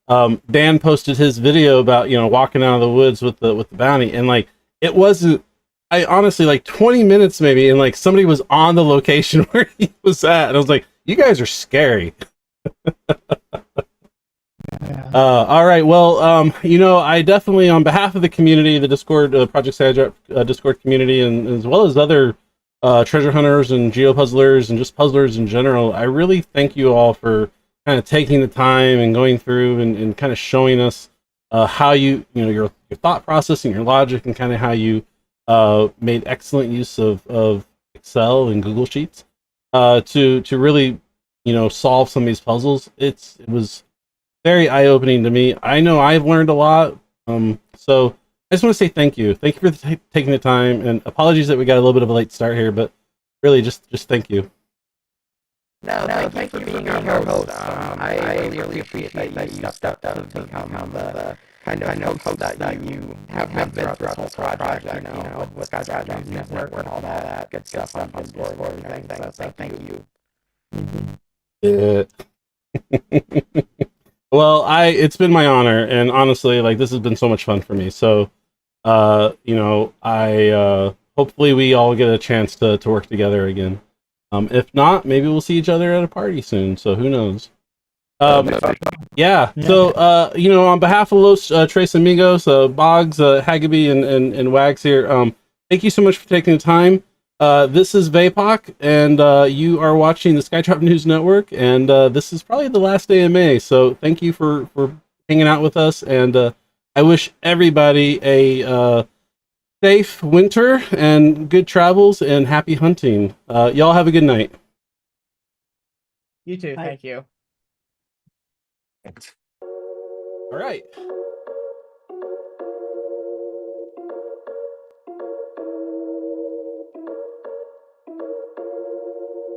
Dan posted his video about walking out of the woods with the bounty, and like it wasn't. I honestly like 20 minutes maybe, and like somebody was on the location where he was at, and I was like, "You guys are scary." All right. Well, I definitely, on behalf of the community, the Discord, Project Skydrop Discord community, and as well as other treasure hunters and geopuzzlers and just puzzlers in general, I really thank you all for kind of taking the time and going through and kind of showing us how your thought process and your logic, and kind of how you made excellent use of Excel and Google Sheets to really solve some of these puzzles. It was very eye-opening to me. I know I've learned a lot. So I just want to say thank you. Thank you for taking the time, and apologies that we got a little bit of a late start here, but really just thank you. No, thank you for being our host. I really appreciate that you stepped up to become the kind of host that you have been throughout this whole project, with Skydrop Network and all that good stuff on Discord and everything. So thank you. Yeah. Well, it's been my honor, and honestly, like, this has been so much fun for me. So, hopefully we all get a chance to work together again. If not, maybe we'll see each other at a party soon. So who knows? Yeah. So, on behalf of Los Tres Amigos, Boggs, Haggerby, and Wags here, thank you so much for taking the time. This is Vapok, and you are watching the Skydrop News Network, and this is probably the last AMA, so thank you for hanging out with us, and I wish everybody a safe winter, and good travels, and happy hunting. Y'all have a good night. You too, thank you. All right.